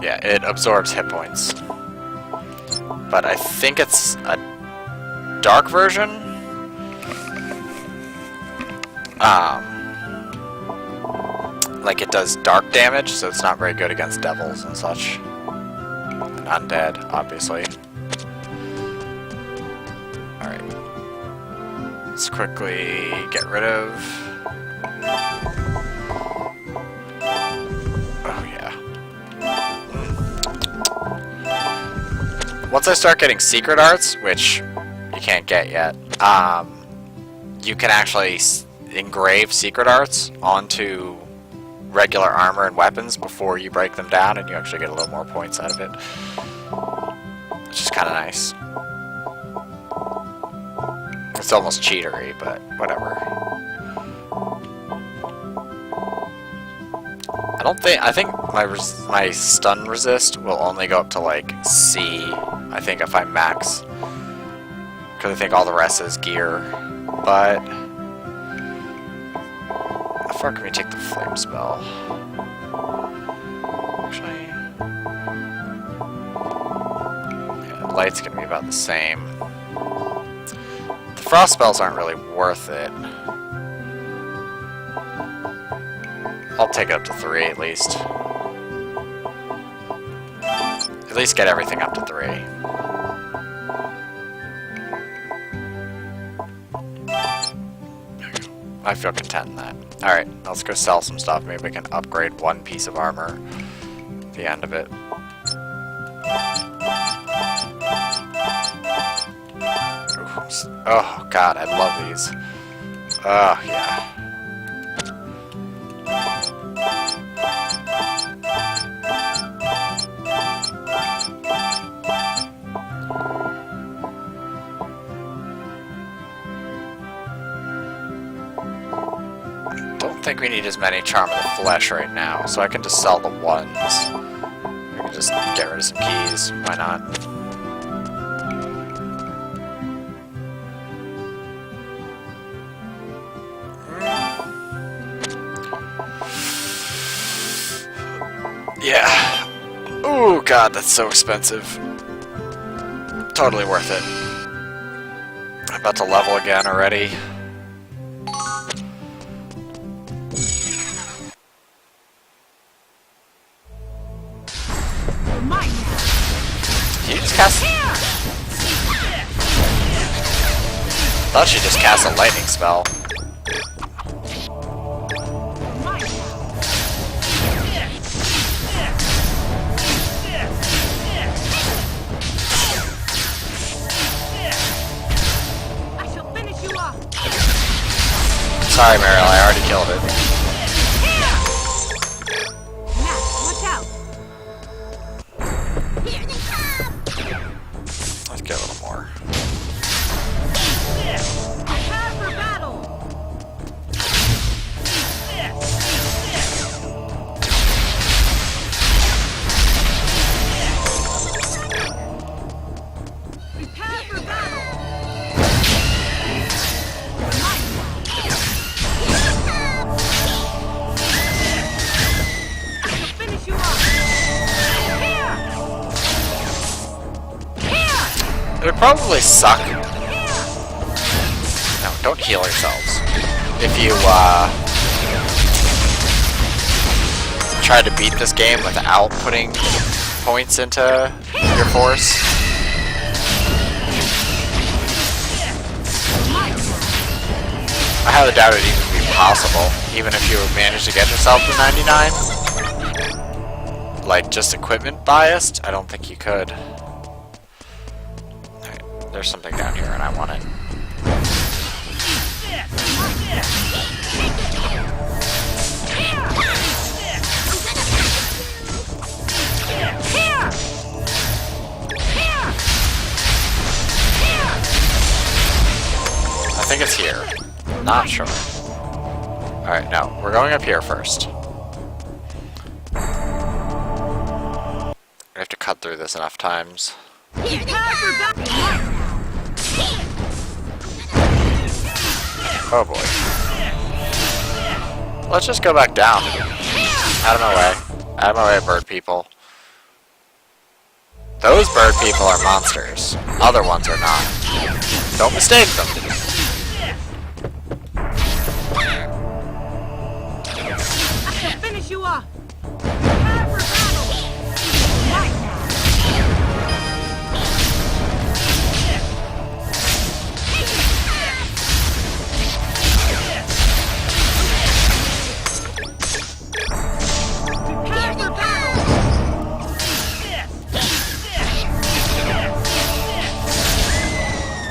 Yeah, it absorbs hit points. But I think it's a dark version? Like it does dark damage, so it's not very good against devils and such. And undead, obviously. Alright. Let's quickly get rid of... Oh yeah. Once I start getting secret arts, which you can't get yet, you can actually engrave secret arts onto regular armor and weapons before you break them down, and you actually get a little more points out of it, which is kind of nice. It's almost cheatery, but whatever. I think my stun resist will only go up to like C, I think, if I max, because I think all the rest is gear. But how far can we take the flame spell? Actually, yeah, light's gonna be about the same. The frost spells aren't really worth it. I'll take it up to 3 at least. At least get everything up to 3. I feel content in that. Alright, let's go sell some stuff. Maybe we can upgrade one piece of armor at the end of it. Ooh. Oh god, I love these. Oh yeah. I think we need as many Charm of the Flesh right now, so I can just sell the ones. We can just get rid of some keys. Why not? Yeah. Oh god, that's so expensive. Totally worth it. I'm about to level again already. Thought she just cast a lightning spell. I shall finish you off. Sorry, Mariel, I already killed it. Max, watch out. Here they come. Let's get a little more. Prepare for battle. It would probably suck. No, don't heal yourselves. If you, try to beat this game without putting points into your force. I highly doubt it even be possible, even if you manage to get yourself to 99. Like, just equipment biased, I don't think you could. Alright, there's something down here and I want it. I think it's here. Not sure. Alright, no. We're going up here first. We have to cut through this enough times. Oh boy. Let's just go back down. Out of my way. Out of my way, bird people. Those bird people are monsters. Other ones are not. Don't mistake them. Finish you off.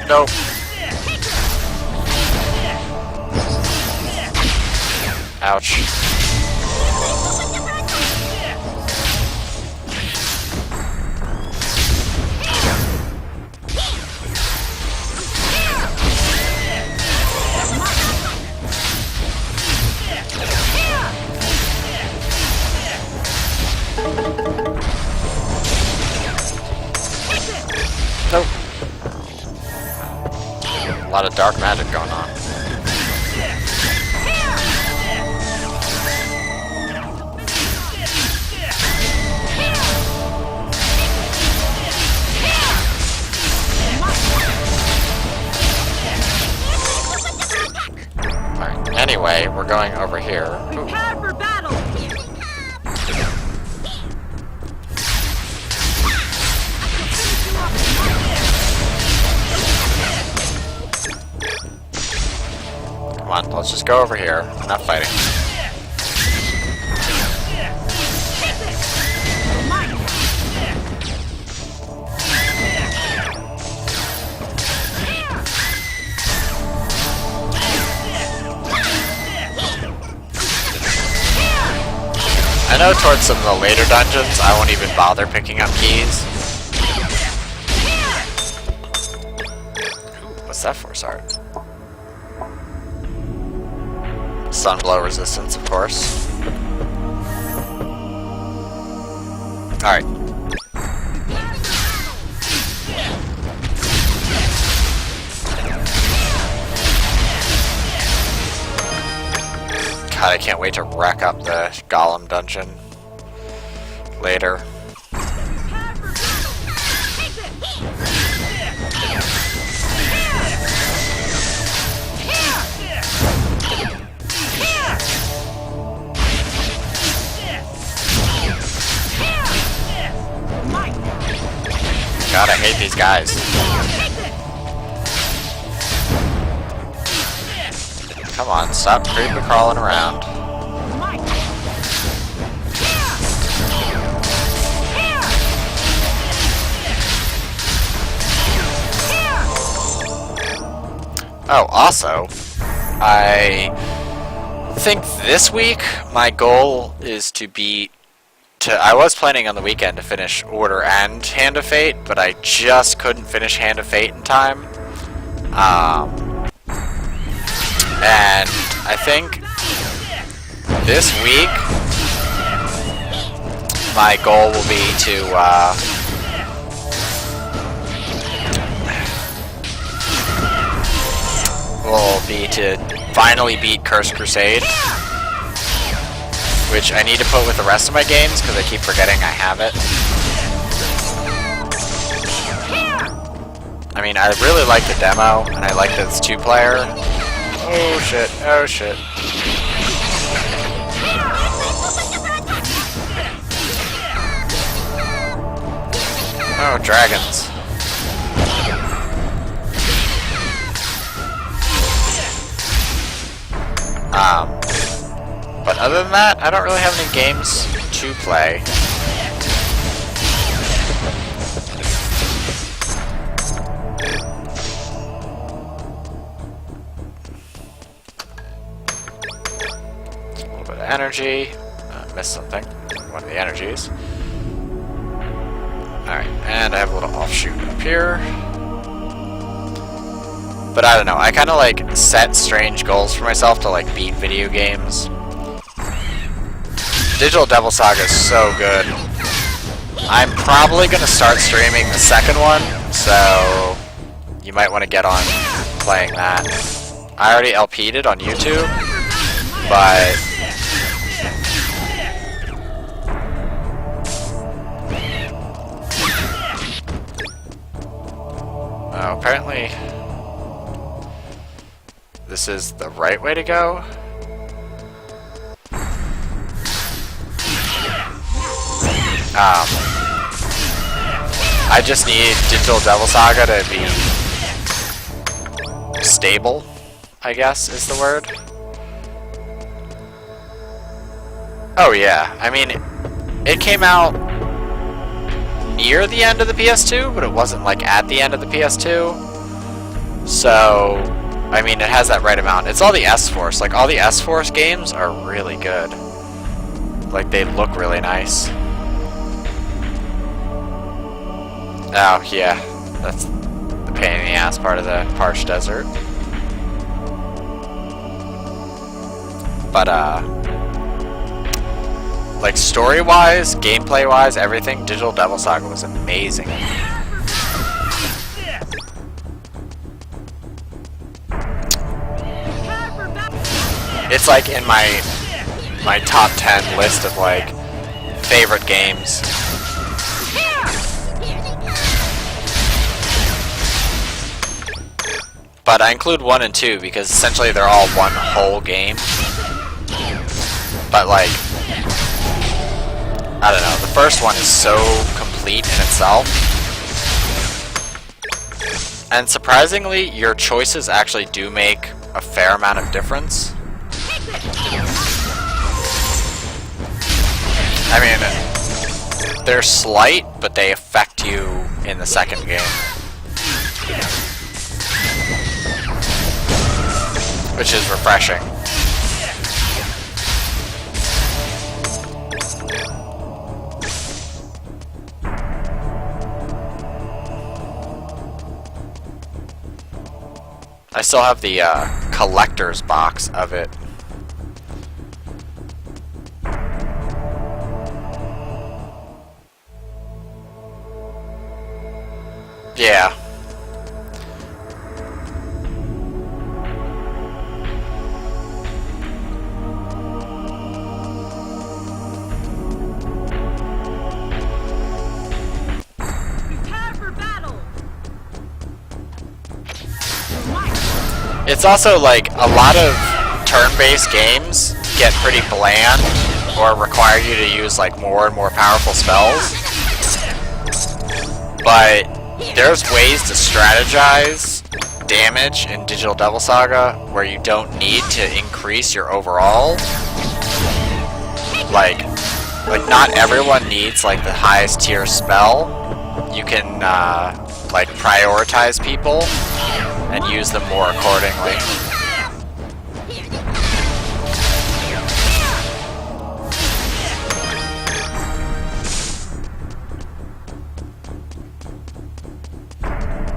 Nope. Ouch. Nope. A lot of dark magic going on. Alright, anyway, we're going over here. Ooh. Prepare for battle. Come on, let's just go over here. Enough fighting. I know towards some of the later dungeons, I won't even bother picking up keys. Ooh, what's that for, Sart? Sunblow resistance, of course. Alright. God, I can't wait to rack up the Golem dungeon later. God, I hate these guys. Come on, stop creeping crawling around. Oh, also, I think this week my goal is to beat I was planning on the weekend to finish Order and Hand of Fate, but I just couldn't finish Hand of Fate in time. And I think this week my goal will be to finally beat Cursed Crusade. Which I need to put with the rest of my games, because I keep forgetting I have it. I mean, I really like the demo, and I like that it's 2-player. Oh shit, oh shit. Oh, dragons. But other than that, I don't really have any games to play. A little bit of energy. Missed something. One of the energies. Alright, and I have a little offshoot up here. But I don't know, I kind of like set strange goals for myself to like beat video games. Digital Devil Saga is so good. I'm probably going to start streaming the second one, so you might want to get on playing that. I already LP'd it on YouTube, but apparently this is the right way to go. I just need Digital Devil Saga to be stable, I guess is the word. Oh yeah, I mean, it came out near the end of the PS2, but it wasn't like at the end of the PS2. So, I mean, it has that right amount. It's all the S-Force. Like, all the S-Force games are really good. Like, they look really nice. Oh, yeah. That's the pain in the ass part of the parched desert. But, like, story-wise, gameplay-wise, everything, Digital Devil Saga was amazing. It's like in my top 10 list of like favorite games. But I include 1 and 2 because essentially they're all one whole game. But like, I don't know, the first one is so complete in itself. And surprisingly, your choices actually do make a fair amount of difference. I mean, they're slight, but they affect you in the second game. Which is refreshing. I still have the collector's box of it. Yeah. Prepare for battle. It's also like a lot of turn-based games get pretty bland or require you to use like more and more powerful spells. But there's ways to strategize damage in Digital Devil Saga where you don't need to increase your overall. Like not everyone needs like the highest tier spell. You can like prioritize people and use them more accordingly.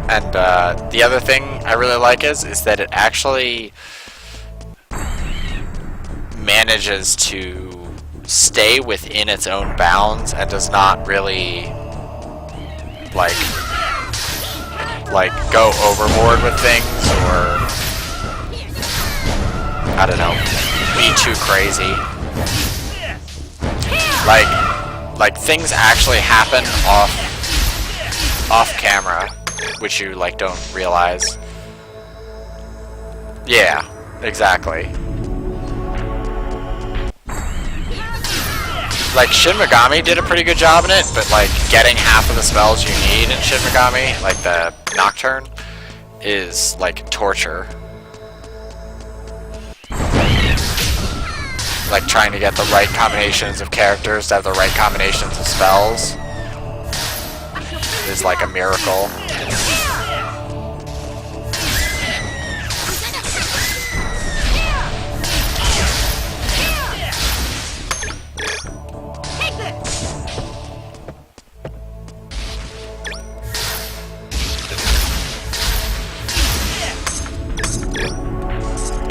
And the other thing I really like is that it actually manages to stay within its own bounds and does not really like go overboard with things or I don't know, be too crazy. Like things actually happen off camera. which you like don't realize. Yeah, exactly. Like, Shin Megami did a pretty good job in it, but like getting half of the spells you need in Shin Megami, like the Nocturne, is like torture. Like trying to get the right combinations of characters to have the right combinations of spells is like a miracle.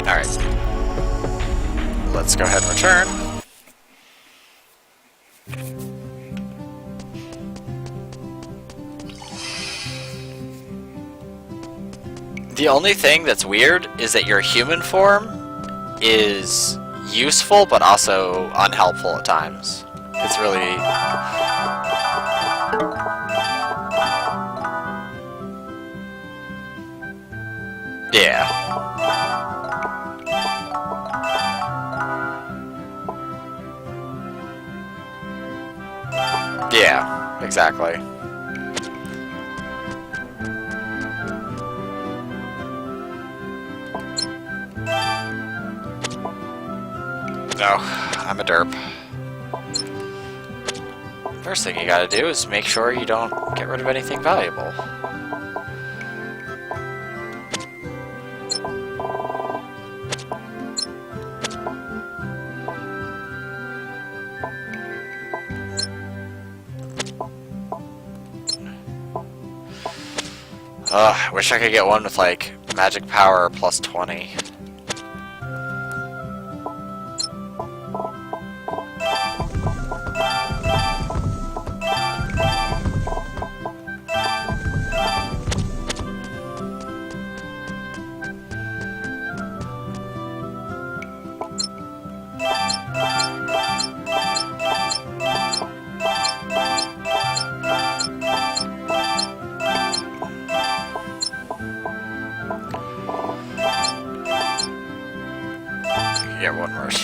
Alright. Let's go ahead and return. The only thing that's weird is that your human form is useful but also unhelpful at times. It's really... Yeah. Yeah, exactly. No, I'm a derp. First thing you gotta do is make sure you don't get rid of anything valuable. I wish I could get one with like magic power plus 20.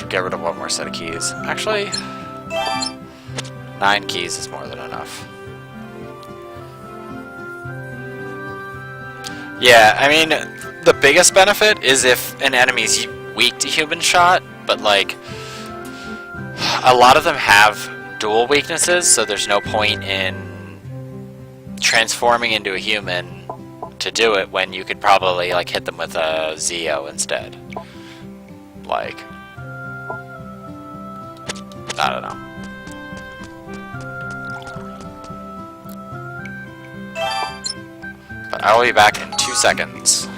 Get rid of one more set of keys. Actually, 9 keys is more than enough. Yeah, I mean, the biggest benefit is if an enemy's weak to human shot, but like, a lot of them have dual weaknesses, so there's no point in transforming into a human to do it when you could probably like hit them with a Zeo instead. Like, I don't know. But I will be back in 2 seconds.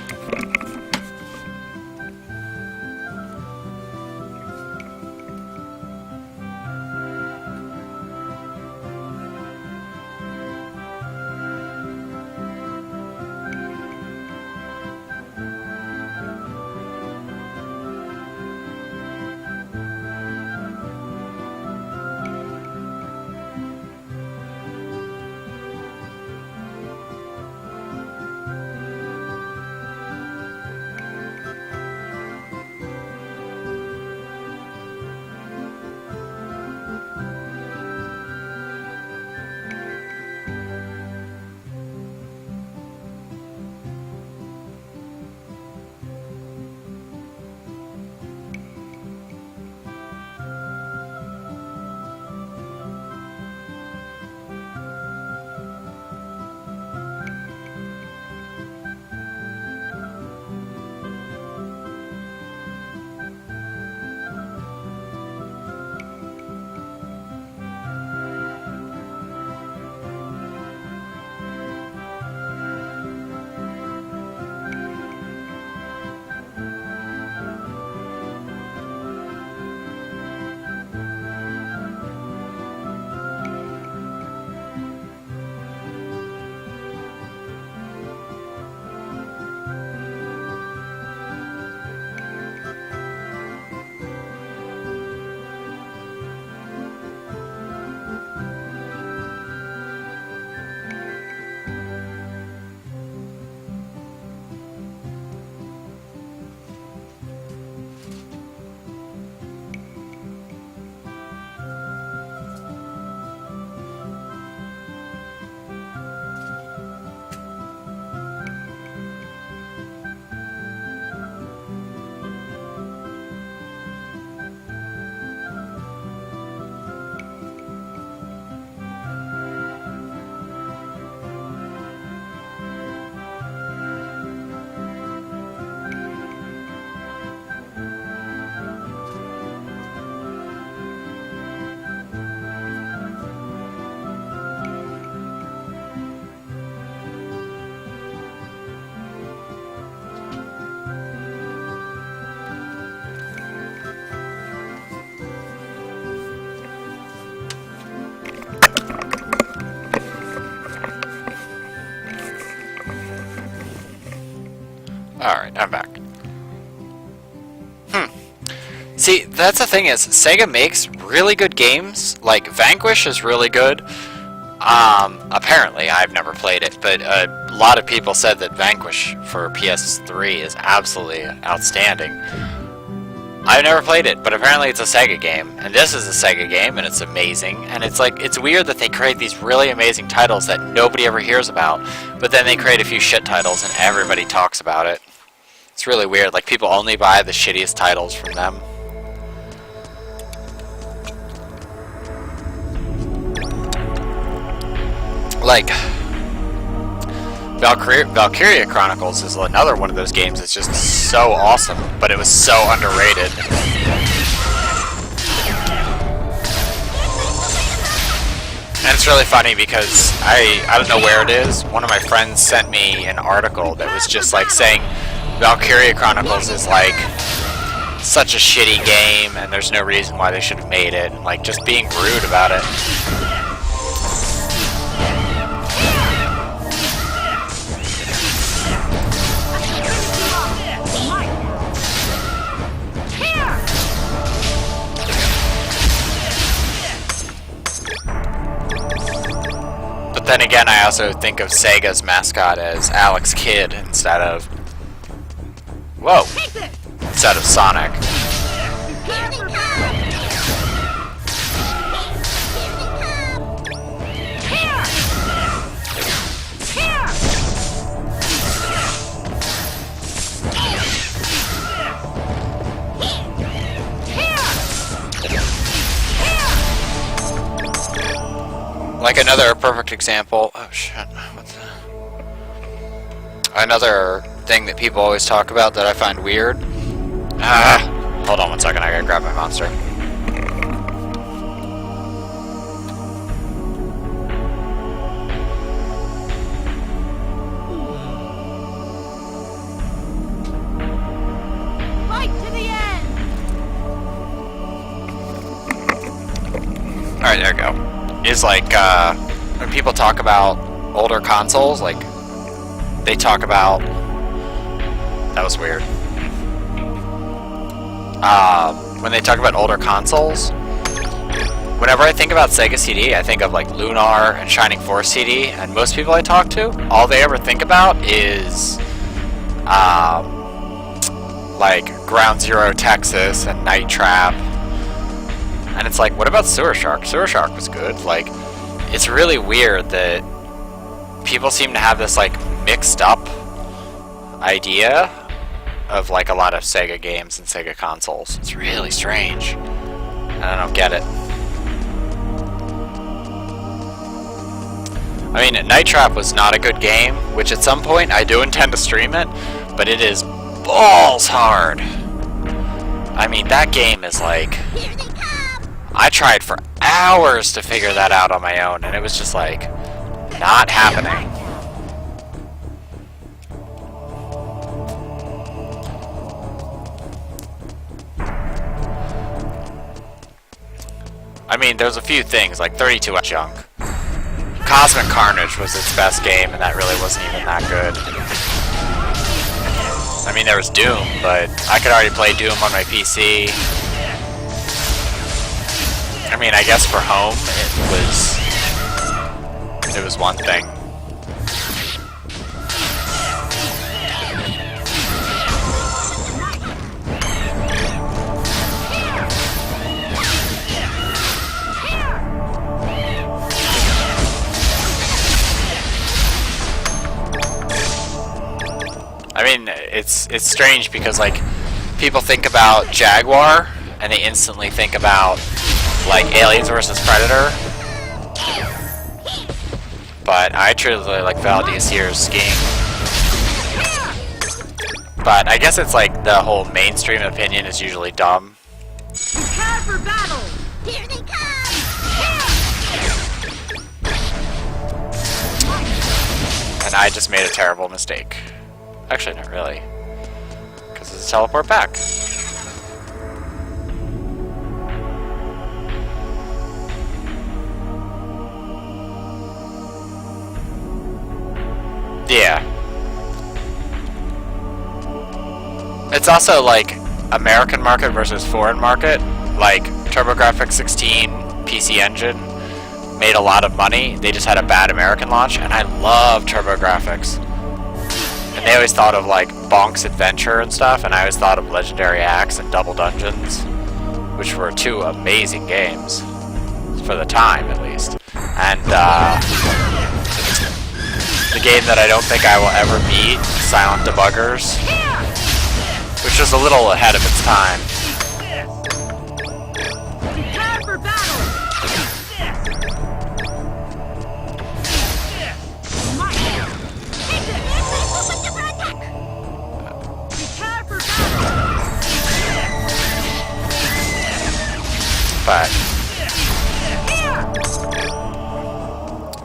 Alright, I'm back. See, that's the thing is, Sega makes really good games. Like, Vanquish is really good. Apparently, I've never played it, but a lot of people said that Vanquish for PS3 is absolutely outstanding. I've never played it, but apparently it's a Sega game, and this is a Sega game, and it's amazing, and it's like, it's weird that they create these really amazing titles that nobody ever hears about, but then they create a few shit titles and everybody talks about it. It's really weird, like people only buy the shittiest titles from them. Like, Valkyria Chronicles is another one of those games that's just so awesome, but it was so underrated. And it's really funny because I don't know where it is. One of my friends sent me an article that was just like saying Valkyria Chronicles is like such a shitty game and there's no reason why they should have made it, and like just being rude about it. But then again, I also think of Sega's mascot as Alex Kidd instead of... Whoa! Instead of Sonic. Like another perfect example. Oh shit! What's that? Another thing that people always talk about that I find weird. Hold on one second. I gotta grab my monster. Fight to the end. All right, there we go. Is like when people talk about older consoles, like they talk about, that was weird. When they talk about older consoles, whenever I think about Sega CD, I think of like Lunar and Shining Force CD, and most people I talk to, all they ever think about is like Ground Zero Texas and Night Trap. And it's like, what about Sewer Shark? Sewer Shark was good. Like, it's really weird that people seem to have this, like, mixed up idea of, like, a lot of Sega games and Sega consoles. It's really strange. And I don't get it. I mean, Night Trap was not a good game, which at some point I do intend to stream it, but it is balls hard. I mean, that game is like... I tried for hours to figure that out on my own, and it was just like, not happening. I mean, there's a few things, like 32 junk. Cosmic Carnage was its best game, and that really wasn't even that good. I mean, there was Doom, but I could already play Doom on my PC. I mean, I guess for home, it was one thing. I mean, it's strange because, like, people think about Jaguar, and they instantly think about like Aliens vs. Predator, but I truly really like Valdezier's skiing. But I guess it's like the whole mainstream opinion is usually dumb. Prepare for battle! Here they come! And I just made a terrible mistake. Actually, not really, because it's a teleport back. Yeah. it's also like American market versus foreign market. Like TurboGrafx 16 PC Engine made a lot of money. They just had a bad American launch, and I love TurboGrafx. And they always thought of like Bonk's Adventure and stuff, and I always thought of Legendary Axe and Double Dungeons, which were two amazing games for the time, at least. And the game that I don't think I will ever beat, Silent Debuggers, which was a little ahead of its time. Prepare for battle! But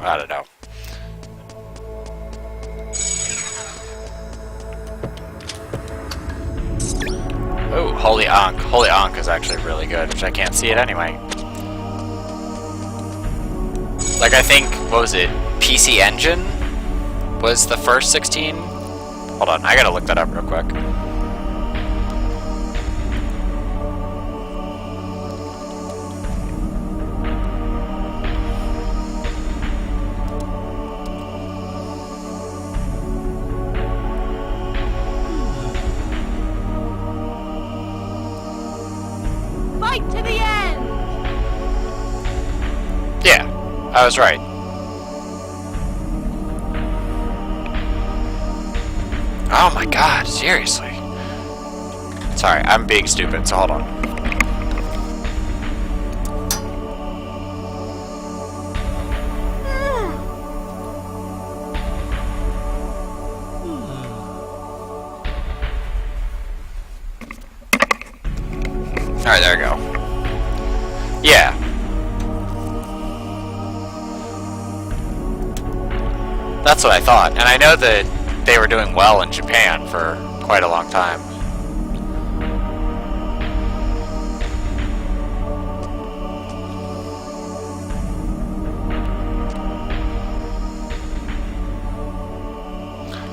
I don't know. Oh, Holy Ankh. Holy Ankh is actually really good, which I can't see it anyway. Like, I think, what was it? PC Engine was the first 16? Hold on, I gotta look that up real quick. Fight to the end! Yeah, I was right. Oh my god, seriously. Sorry, I'm being stupid, so hold on. Alright, there we go. Yeah. That's what I thought, and I know that they were doing well in Japan for quite a long time.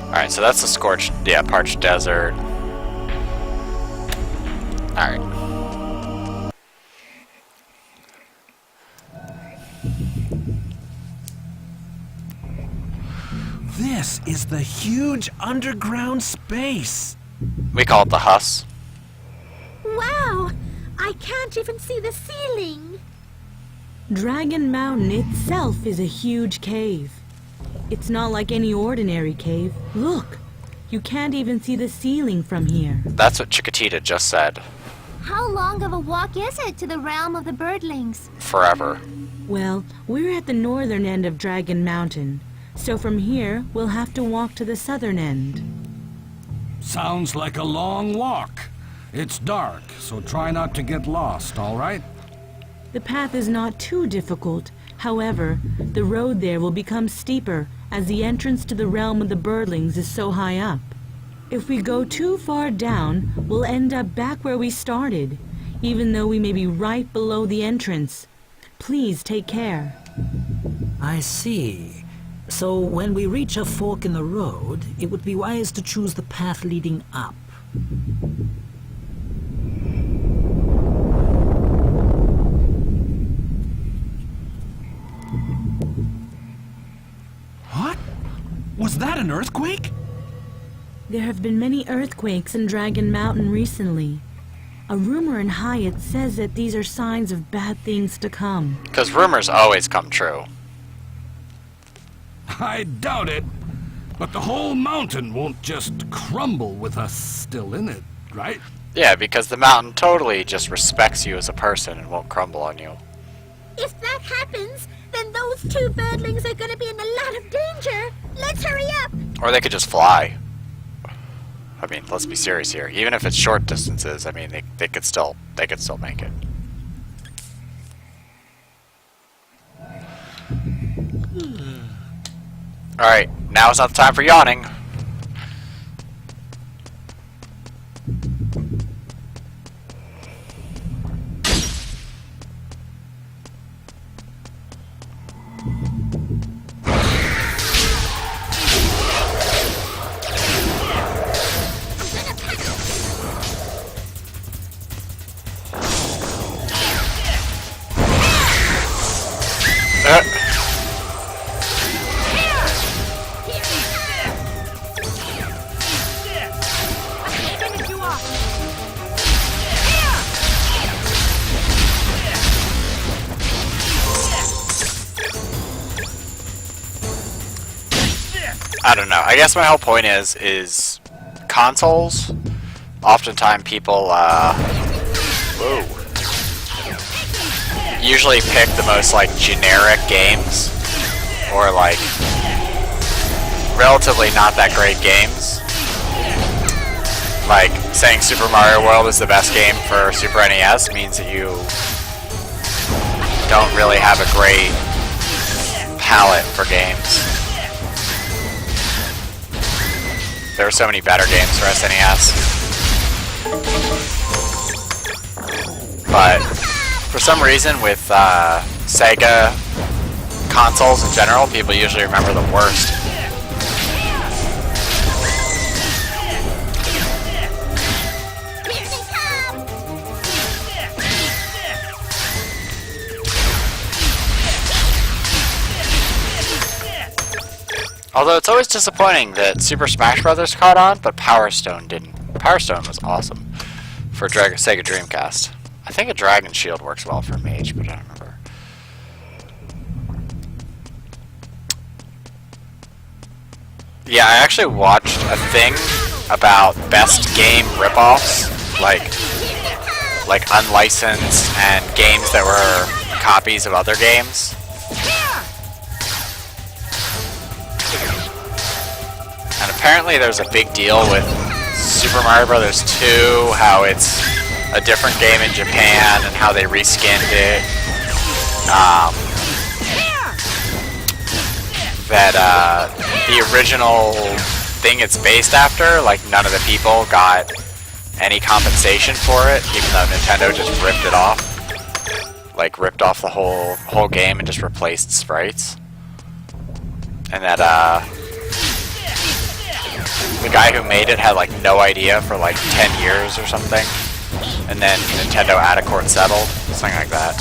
Alright, so that's the scorched, yeah, parched desert. Alright. This is the huge underground space. We call it the Huss. Wow! I can't even see the ceiling! Dragon Mountain itself is a huge cave. It's not like any ordinary cave. Look, you can't even see the ceiling from here. That's what Chiquitita just said. How long of a walk is it to the realm of the birdlings? Forever. Well, we're at the northern end of Dragon Mountain, so from here we'll have to walk to the southern end. Sounds like a long walk. It's dark, so try not to get lost, all right? The path is not too difficult. However, the road there will become steeper as the entrance to the realm of the birdlings is so high up. If we go too far down, we'll end up back where we started, even though we may be right below the entrance. Please take care. I see. So when we reach a fork in the road, it would be wise to choose the path leading up. What? Was that an earthquake? There have been many earthquakes in Dragon Mountain recently. A rumor in Hyatt says that these are signs of bad things to come. Because rumors always come true. I doubt it. But the whole mountain won't just crumble with us still in it, right? Yeah, because the mountain totally just respects you as a person and won't crumble on you. If that happens, then those two birdlings are gonna be in a lot of danger! Let's hurry up! Or they could just fly. I mean, let's be serious here. Even if it's short distances, I mean, they could still make it. Alright, now is not the time for yawning. I don't know. I guess my whole point is consoles. Oftentimes people, usually pick the most like generic games, or like relatively not that great games. Like saying Super Mario World is the best game for Super NES means that you don't really have a great palette for games. There are so many better games for SNES. But for some reason with Sega consoles in general, people usually remember the worst. Although it's always disappointing that Super Smash Bros. Caught on, but Power Stone didn't. Power Stone was awesome for Sega Dreamcast. I think a Dragon Shield works well for Mage, but I don't remember. Yeah, I actually watched a thing about best game ripoffs, like unlicensed and games that were copies of other games. And apparently there's a big deal with Super Mario Bros. 2, how it's a different game in Japan and how they reskinned it. That the original thing it's based after, like none of the people got any compensation for it, even though Nintendo just ripped it off. Like ripped off the whole game and just replaced sprites. And that the guy who made it had like no idea for like 10 years or something, and then Nintendo out of court settled, something like that.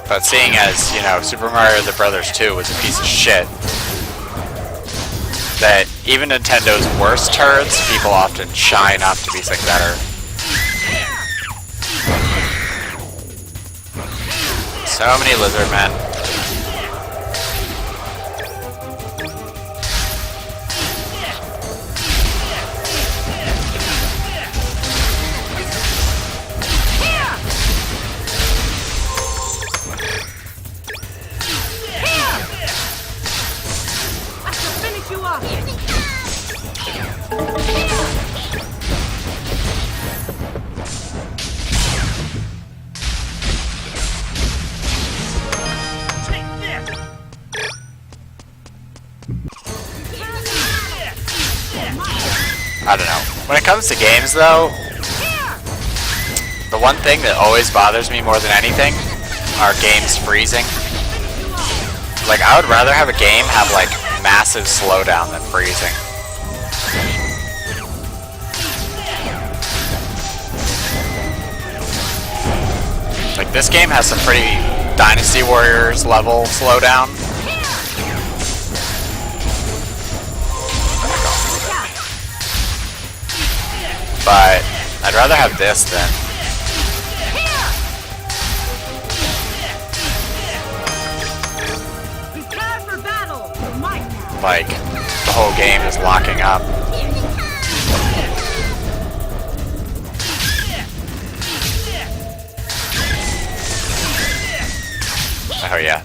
But seeing as, you know, Super Mario Bros. 2 was a piece of shit, that even Nintendo's worst turds, people often shine up to be something better. So many lizard men. I shall finish you off. I don't know. When it comes to games, though, the one thing that always bothers me more than anything are games freezing. Like, I would rather have a game have, like, massive slowdown than freezing. Like, this game has some pretty Dynasty Warriors level slowdown. But I'd rather have this than like the whole game is locking up. Oh yeah.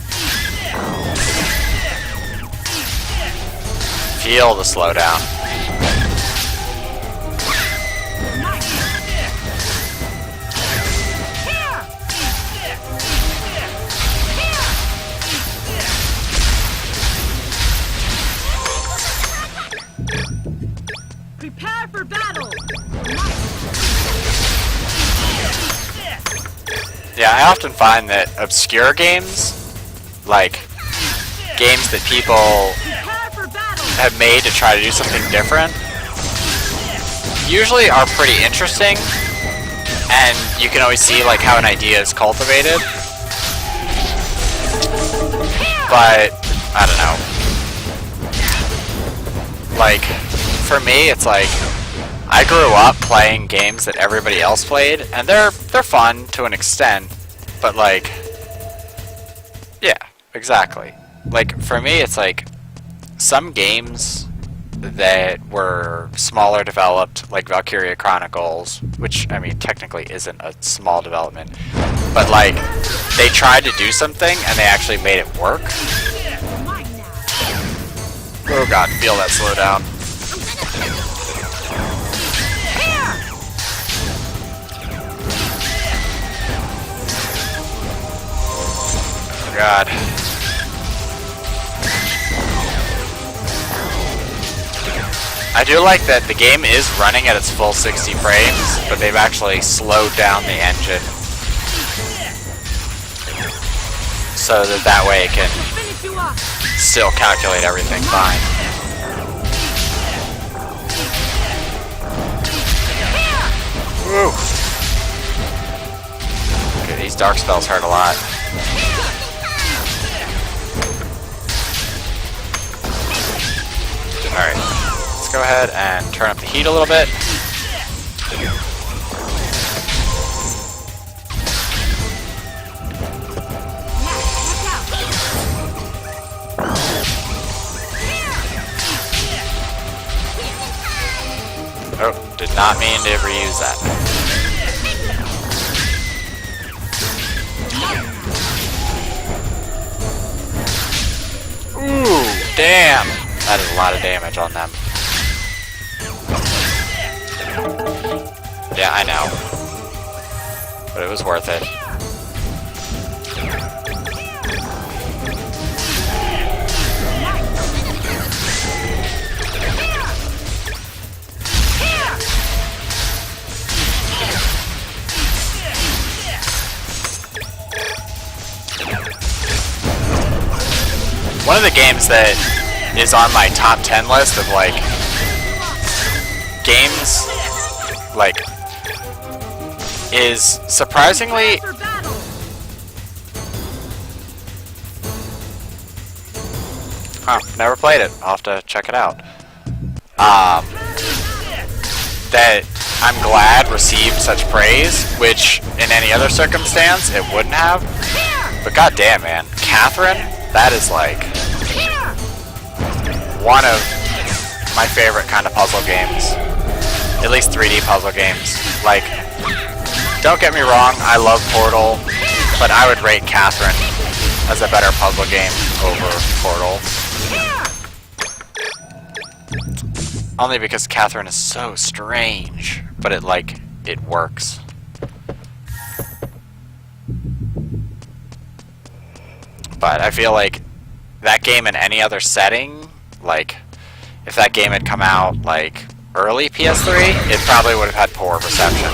Feel the slowdown. Prepare for battle! Yeah, I often find that obscure games, like games that people have made to try to do something different, usually are pretty interesting, and you can always see like how an idea is cultivated. But I don't know. Like, for me, it's like I grew up playing games that everybody else played, and they're fun to an extent, but like, yeah, exactly. Like, for me, it's like, some games that were smaller developed, like Valkyria Chronicles, which, I mean, technically isn't a small development, but like, they tried to do something, and they actually made it work. Oh god, feel that slow down. Oh god. I do like that the game is running at its full 60 frames, but they've actually slowed down the engine so that way it can still calculate everything fine. Woo! Okay, these dark spells hurt a lot. Alright, let's go ahead and turn up the heat a little bit. Oh, did not mean to reuse that. Ooh, damn! That is a lot of damage on them. Yeah, I know. But it was worth it. One of the games that is on my top 10 list of like games like is surprisingly never played it. I'll have to check it out. That I'm glad received such praise, which in any other circumstance it wouldn't have. But goddamn, man, Catherine, that is like one of my favorite kind of puzzle games. At least 3D puzzle games. Like, don't get me wrong, I love Portal, but I would rate Catherine as a better puzzle game over Portal. Only because Catherine is so strange, but it works. But I feel like that game in any other setting, like, if that game had come out, like, early PS3, it probably would have had poor reception.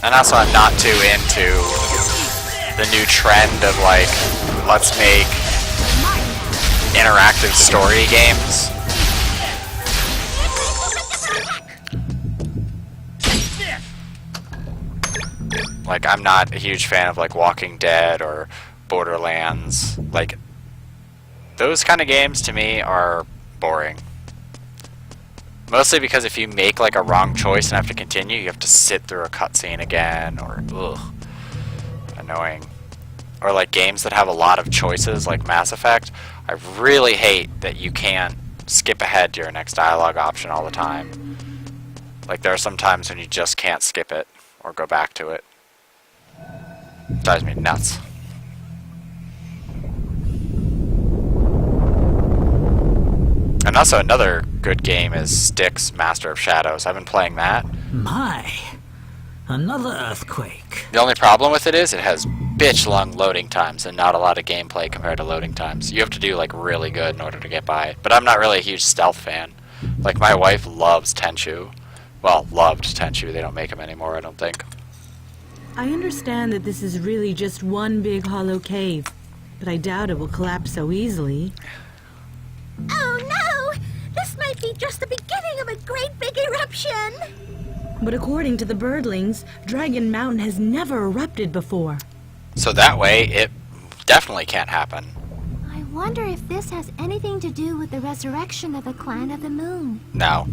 And also, I'm not too into the new trend of, like, let's make interactive story games. Like, I'm not a huge fan of, like, Walking Dead or Borderlands. Like, those kind of games, to me, are boring. Mostly because if you make, like, a wrong choice and have to continue, you have to sit through a cutscene again, or, ugh, annoying. Or, like, games that have a lot of choices, like Mass Effect. I really hate that you can't skip ahead to your next dialogue option all the time. Like, there are some times when you just can't skip it, or go back to it. It drives me nuts. And also another good game is Styx Master of Shadows. I've been playing that. My, another earthquake. The only problem with it is it has bitch long loading times and not a lot of gameplay compared to loading times. You have to do like really good in order to get by it. But I'm not really a huge stealth fan. Like, my wife loves Tenchu. Well, loved Tenchu. They don't make them anymore, I don't think. I understand that this is really just one big hollow cave, but I doubt it will collapse so easily. Oh no! This might be just the beginning of a great big eruption! But according to the birdlings, Dragon Mountain has never erupted before. So that way, it definitely can't happen. I wonder if this has anything to do with the resurrection of the Clan of the Moon. No.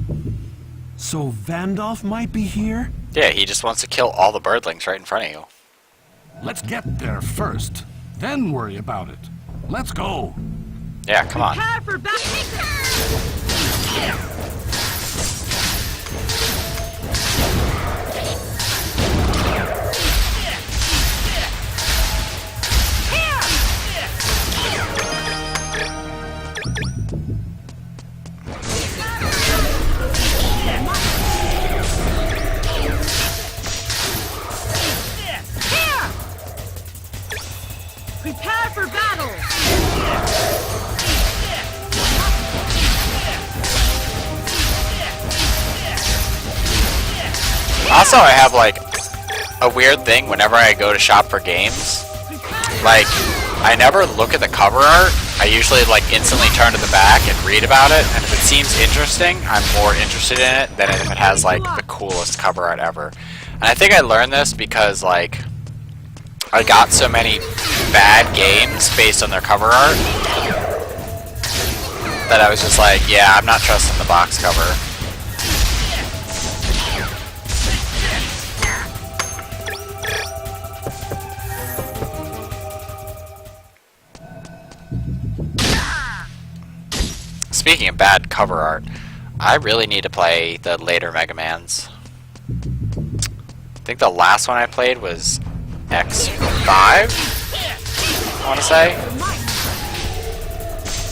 So Vandalf might be here? Yeah, he just wants to kill all the birdlings right in front of you. Let's get there first, then worry about it. Let's go. Yeah, come on. Prepare for Prepare for battle! Also, I have like a weird thing whenever I go to shop for games. Like, I never look at the cover art. I usually like instantly turn to the back and read about it, and if it seems interesting, I'm more interested in it than if it has like the coolest cover art ever. And I think I learned this because like I got so many bad games based on their cover art that I was just like, yeah, I'm not trusting the box cover. Speaking of bad cover art, I really need to play the later Mega Mans. I think the last one I played was X5, I want to say.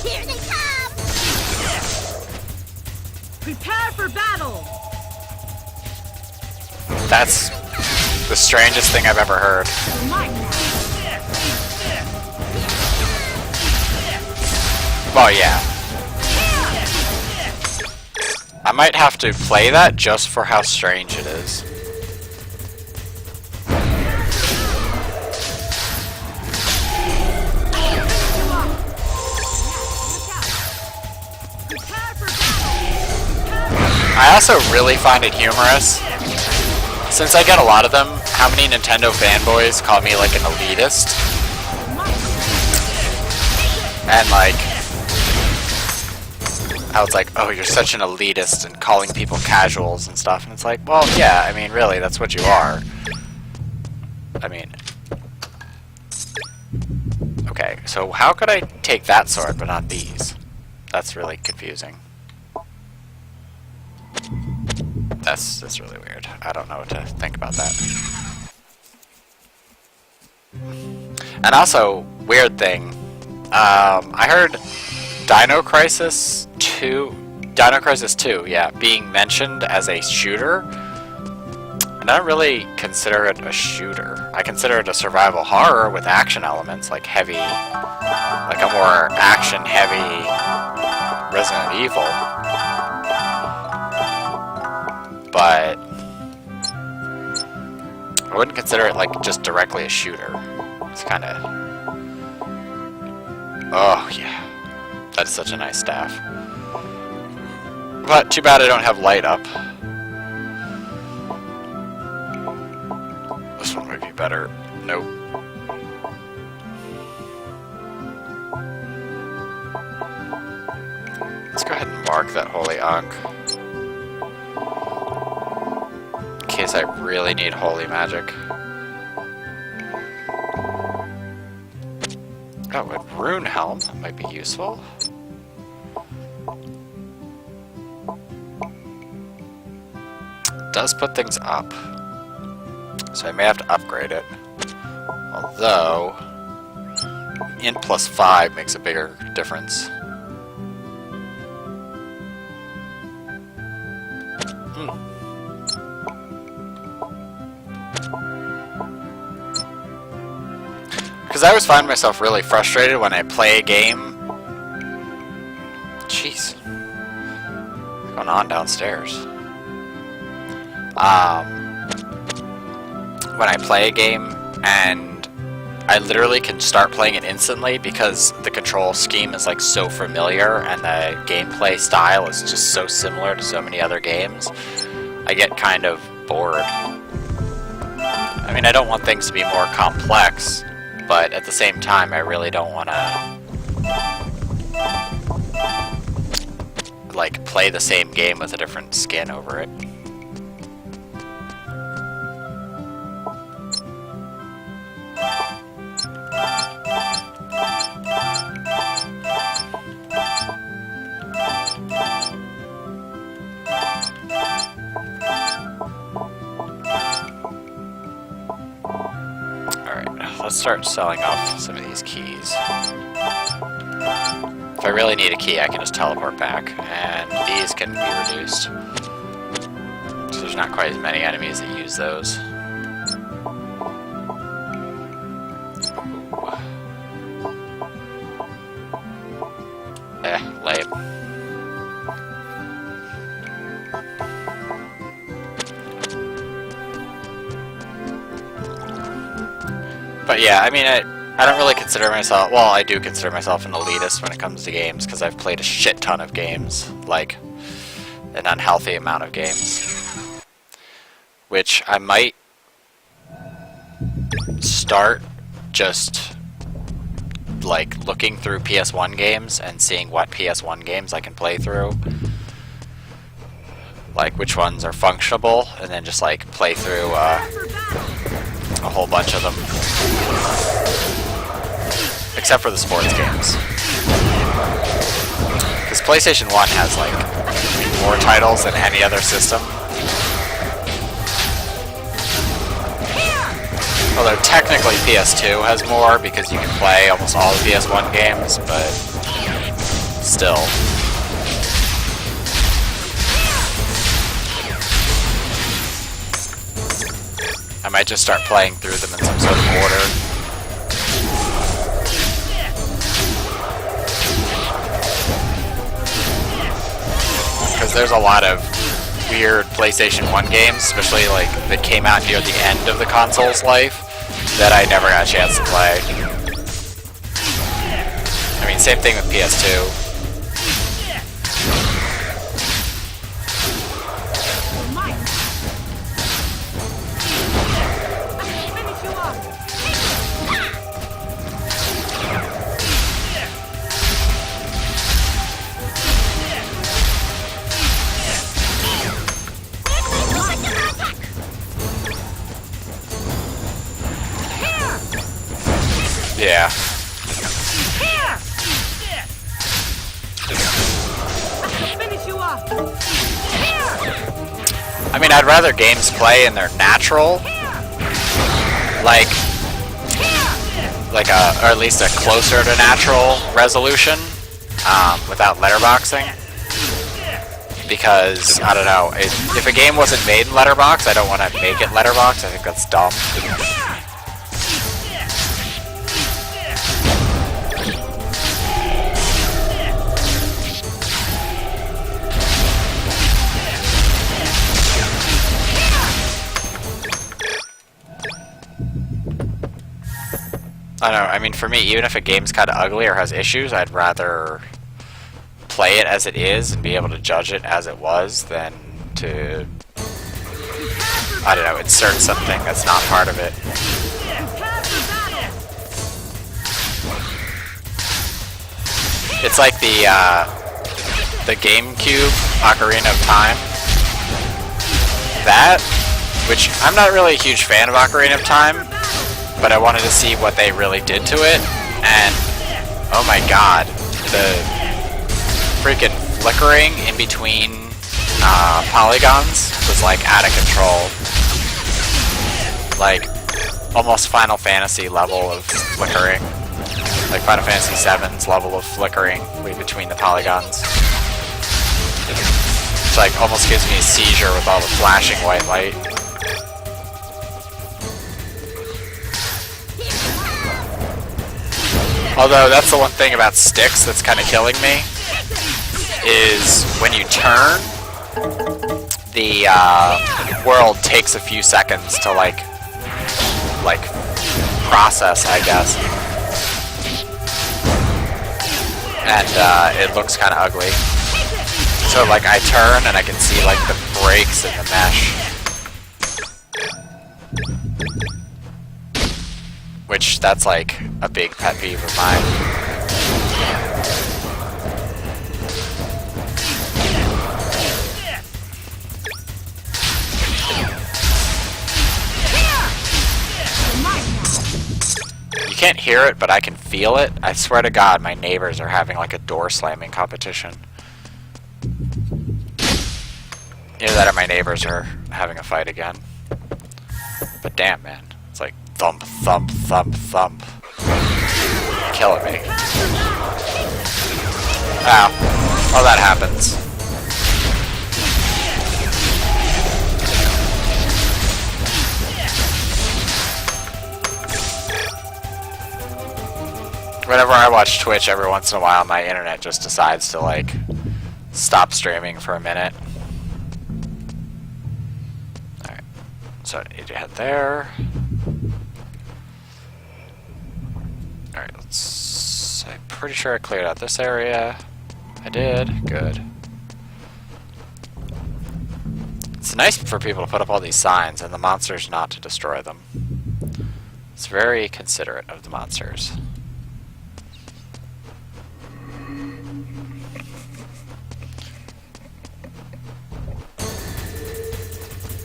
Here they come! Prepare for battle! That's the strangest thing I've ever heard. Well, yeah. I might have to play that just for how strange it is. I also really find it humorous, since I get a lot of them, how many Nintendo fanboys call me like an elitist. And like, how it's like, oh, you're such an elitist and calling people casuals and stuff. And it's like, well, yeah, I mean, really, that's what you are. I mean, okay, so how could I take that sword but not these? That's really confusing. That's really weird. I don't know what to think about that. And also, weird thing. I heard Dino Crisis 2, yeah, being mentioned as a shooter. And I don't really consider it a shooter. I consider it a survival horror with action elements, like heavy, like a more action-heavy Resident Evil. But I wouldn't consider it like just directly a shooter. It's kind of... Oh, yeah. That's such a nice staff. But too bad I don't have light up. This one might be better. Nope. Let's go ahead and mark that Holy Ankh. In case I really need holy magic. Oh, a rune helm might be useful. Does put things up, so I may have to upgrade it. Although, in +5 makes a bigger difference. Because I always find myself really frustrated when I play a game. Jeez. What's going on downstairs? When I play a game and I literally can start playing it instantly because the control scheme is like so familiar and the gameplay style is just so similar to so many other games, I get kind of bored. I mean, I don't want things to be more complex, but at the same time, I really don't want to like play the same game with a different skin over it. Let's start selling off some of these keys. If I really need a key, I can just teleport back, and these can be reduced. So there's not quite as many enemies that use those. Lame. But yeah, I mean, I don't really consider myself, well, I do consider myself an elitist when it comes to games, because I've played a shit ton of games, like, an unhealthy amount of games. Which I might start just, like, looking through PS1 games and seeing what PS1 games I can play through. Like, which ones are functional, and then just, like, play through, a whole bunch of them. Except for the sports games. Because PlayStation 1 has, like, more titles than any other system. Although technically PS2 has more because you can play almost all the PS1 games, but still. I might just start playing through them in some sort of order. Because there's a lot of weird PlayStation 1 games, especially like that came out near the end of the console's life, that I never got a chance to play. I mean, same thing with PS2. Yeah. I mean, I'd rather games play in their natural, like a, or at least a closer to natural resolution, without letterboxing. Because, I don't know, if a game wasn't made in letterbox, I don't want to make it letterbox. I think that's dumb. I don't know, I mean, for me, even if a game's kind of ugly or has issues, I'd rather play it as it is and be able to judge it as it was than to, I don't know, insert something that's not part of it. It's like the GameCube Ocarina of Time. That, which I'm not really a huge fan of Ocarina of Time, but I wanted to see what they really did to it, and oh my god, the freaking flickering in between polygons was like out of control. Like almost Final Fantasy level of flickering. Like Final Fantasy VII's level of flickering between the polygons. It's like almost gives me a seizure with all the flashing white light. Although, that's the one thing about sticks that's kind of killing me, is when you turn, the world takes a few seconds to, like process, I guess. And, it looks kind of ugly. So, like, I turn and I can see, like, the breaks in the mesh. which that's like a big pet peeve of mine. You can't hear it, but I can feel it. I swear to God, my neighbors are having like a door slamming competition. Either that or my neighbors are having a fight again. But damn, man. It's like thump, thump, thump, thump. Killing me. Ow. Oh, that happens. Whenever I watch Twitch, every once in a while, my internet just decides to, like, stop streaming for a minute. Alright. So I need to head there. Alright, let's... I'm pretty sure I cleared out this area. I did. Good. It's nice for people to put up all these signs and the monsters not to destroy them. It's very considerate of the monsters.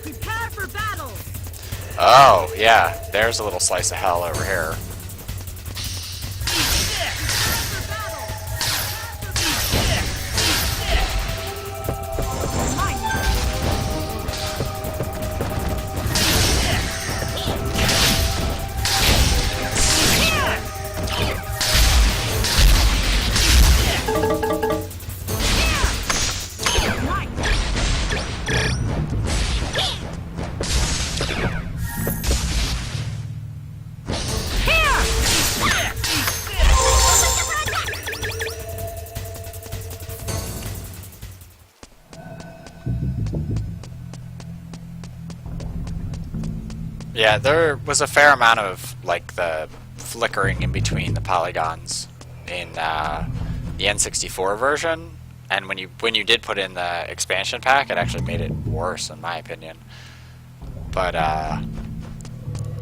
Prepare for battle! Oh, yeah. There's a little slice of hell over here. Yeah, there was a fair amount of, like, the flickering in between the polygons in the N64 version, and when you did put in the expansion pack, it actually made it worse, in my opinion. But,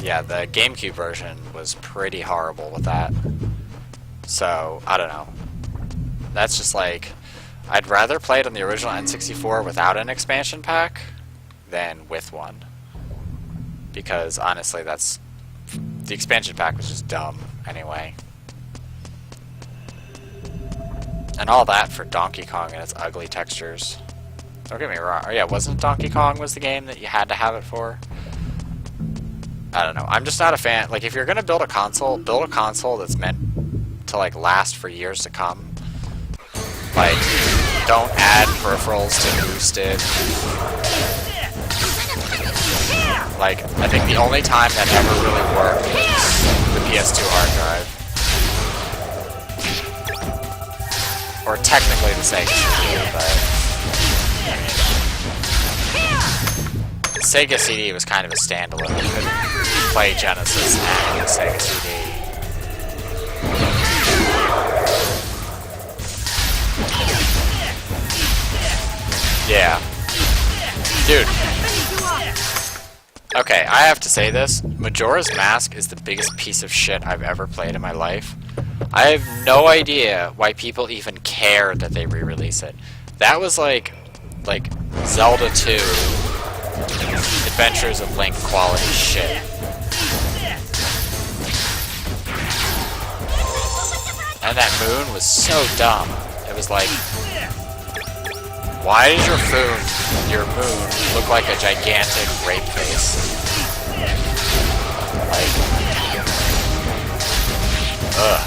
yeah, the GameCube version was pretty horrible with that. So, I don't know. That's just like, I'd rather play it on the original N64 without an expansion pack than with one. Because, honestly, the expansion pack was just dumb, anyway. And all that for Donkey Kong and its ugly textures. Don't get me wrong. Oh, yeah, wasn't Donkey Kong was the game that you had to have it for? I don't know. I'm just not a fan. Like, if you're gonna build a console that's meant to, like, last for years to come. Like, don't add peripherals to boost it. Like, I think the only time that ever really worked was the PS2 hard drive. Or technically the Sega CD, but... The Sega CD was kind of a standalone. You couldn't play Genesis and the Sega CD. Yeah. Dude. Okay, I have to say this. Majora's Mask is the biggest piece of shit I've ever played in my life. I have no idea why people even care that they re-release it. That was like Zelda 2 Adventures of Link quality shit. And that moon was so dumb. It was like, why does your moon look like a gigantic rape face? Like, ugh.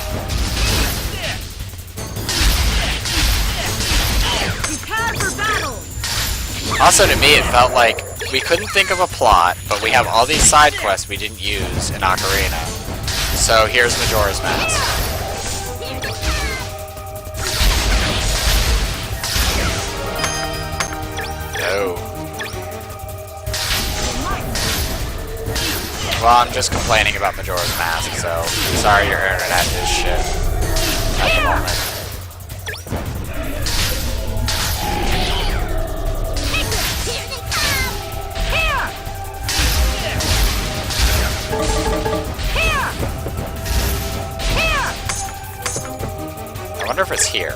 Prepare for battle! Also, to me, it felt like we couldn't think of a plot, but we have all these side quests we didn't use in Ocarina. So here's Majora's Mask. No. Well, I'm just complaining about Majora's Mask, so sorry your internet is shit at the moment. wonder if it's here.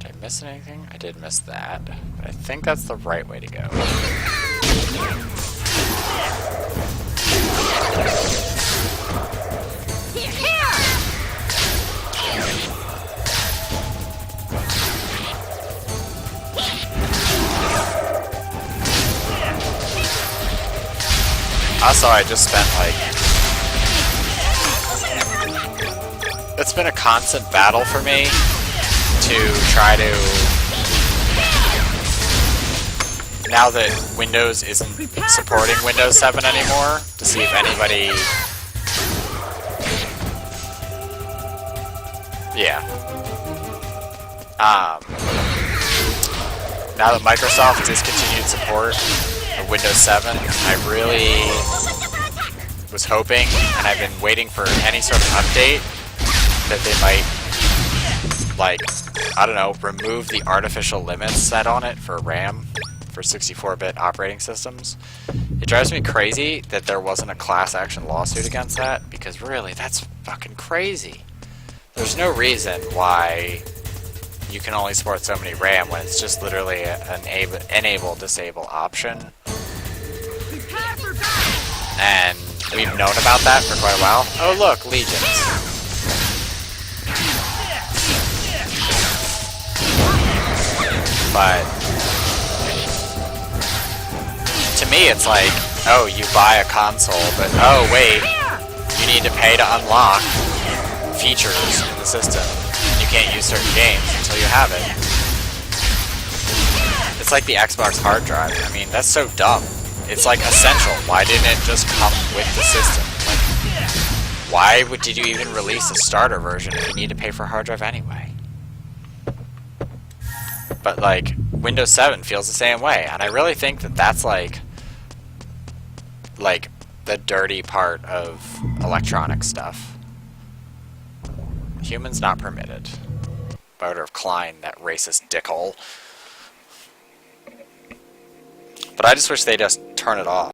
Did I miss anything? I did miss that. But I think that's the right way to go. Also, I just spent like... It's been a constant battle for me to try to... Now that Windows isn't supporting Windows 7 anymore, to see if anybody... Yeah. Now that Microsoft discontinued support of Windows 7, I really was hoping, and I've been waiting for any sort of update, that they might, like, I don't know, remove the artificial limits set on it for RAM for 64-bit operating systems. It drives me crazy that there wasn't a class action lawsuit against that, because really, that's fucking crazy. There's no reason why you can only support so many RAM when it's just literally an enable-disable option. And we've known about that for quite a while. Oh look, Legions. But to me it's like, oh, you buy a console, but oh wait, you need to pay to unlock features in the system. You can't use certain games until you have it. It's like the Xbox hard drive. I mean, that's so dumb. It's like essential. Why didn't it just come with the system? Like, why did you even release a starter version if you need to pay for a hard drive anyway? But like, Windows 7 feels the same way, and I really think that that's like the dirty part of electronic stuff. Humans not permitted. By order of Klein, that racist dickhole. But I just wish they just turn it off.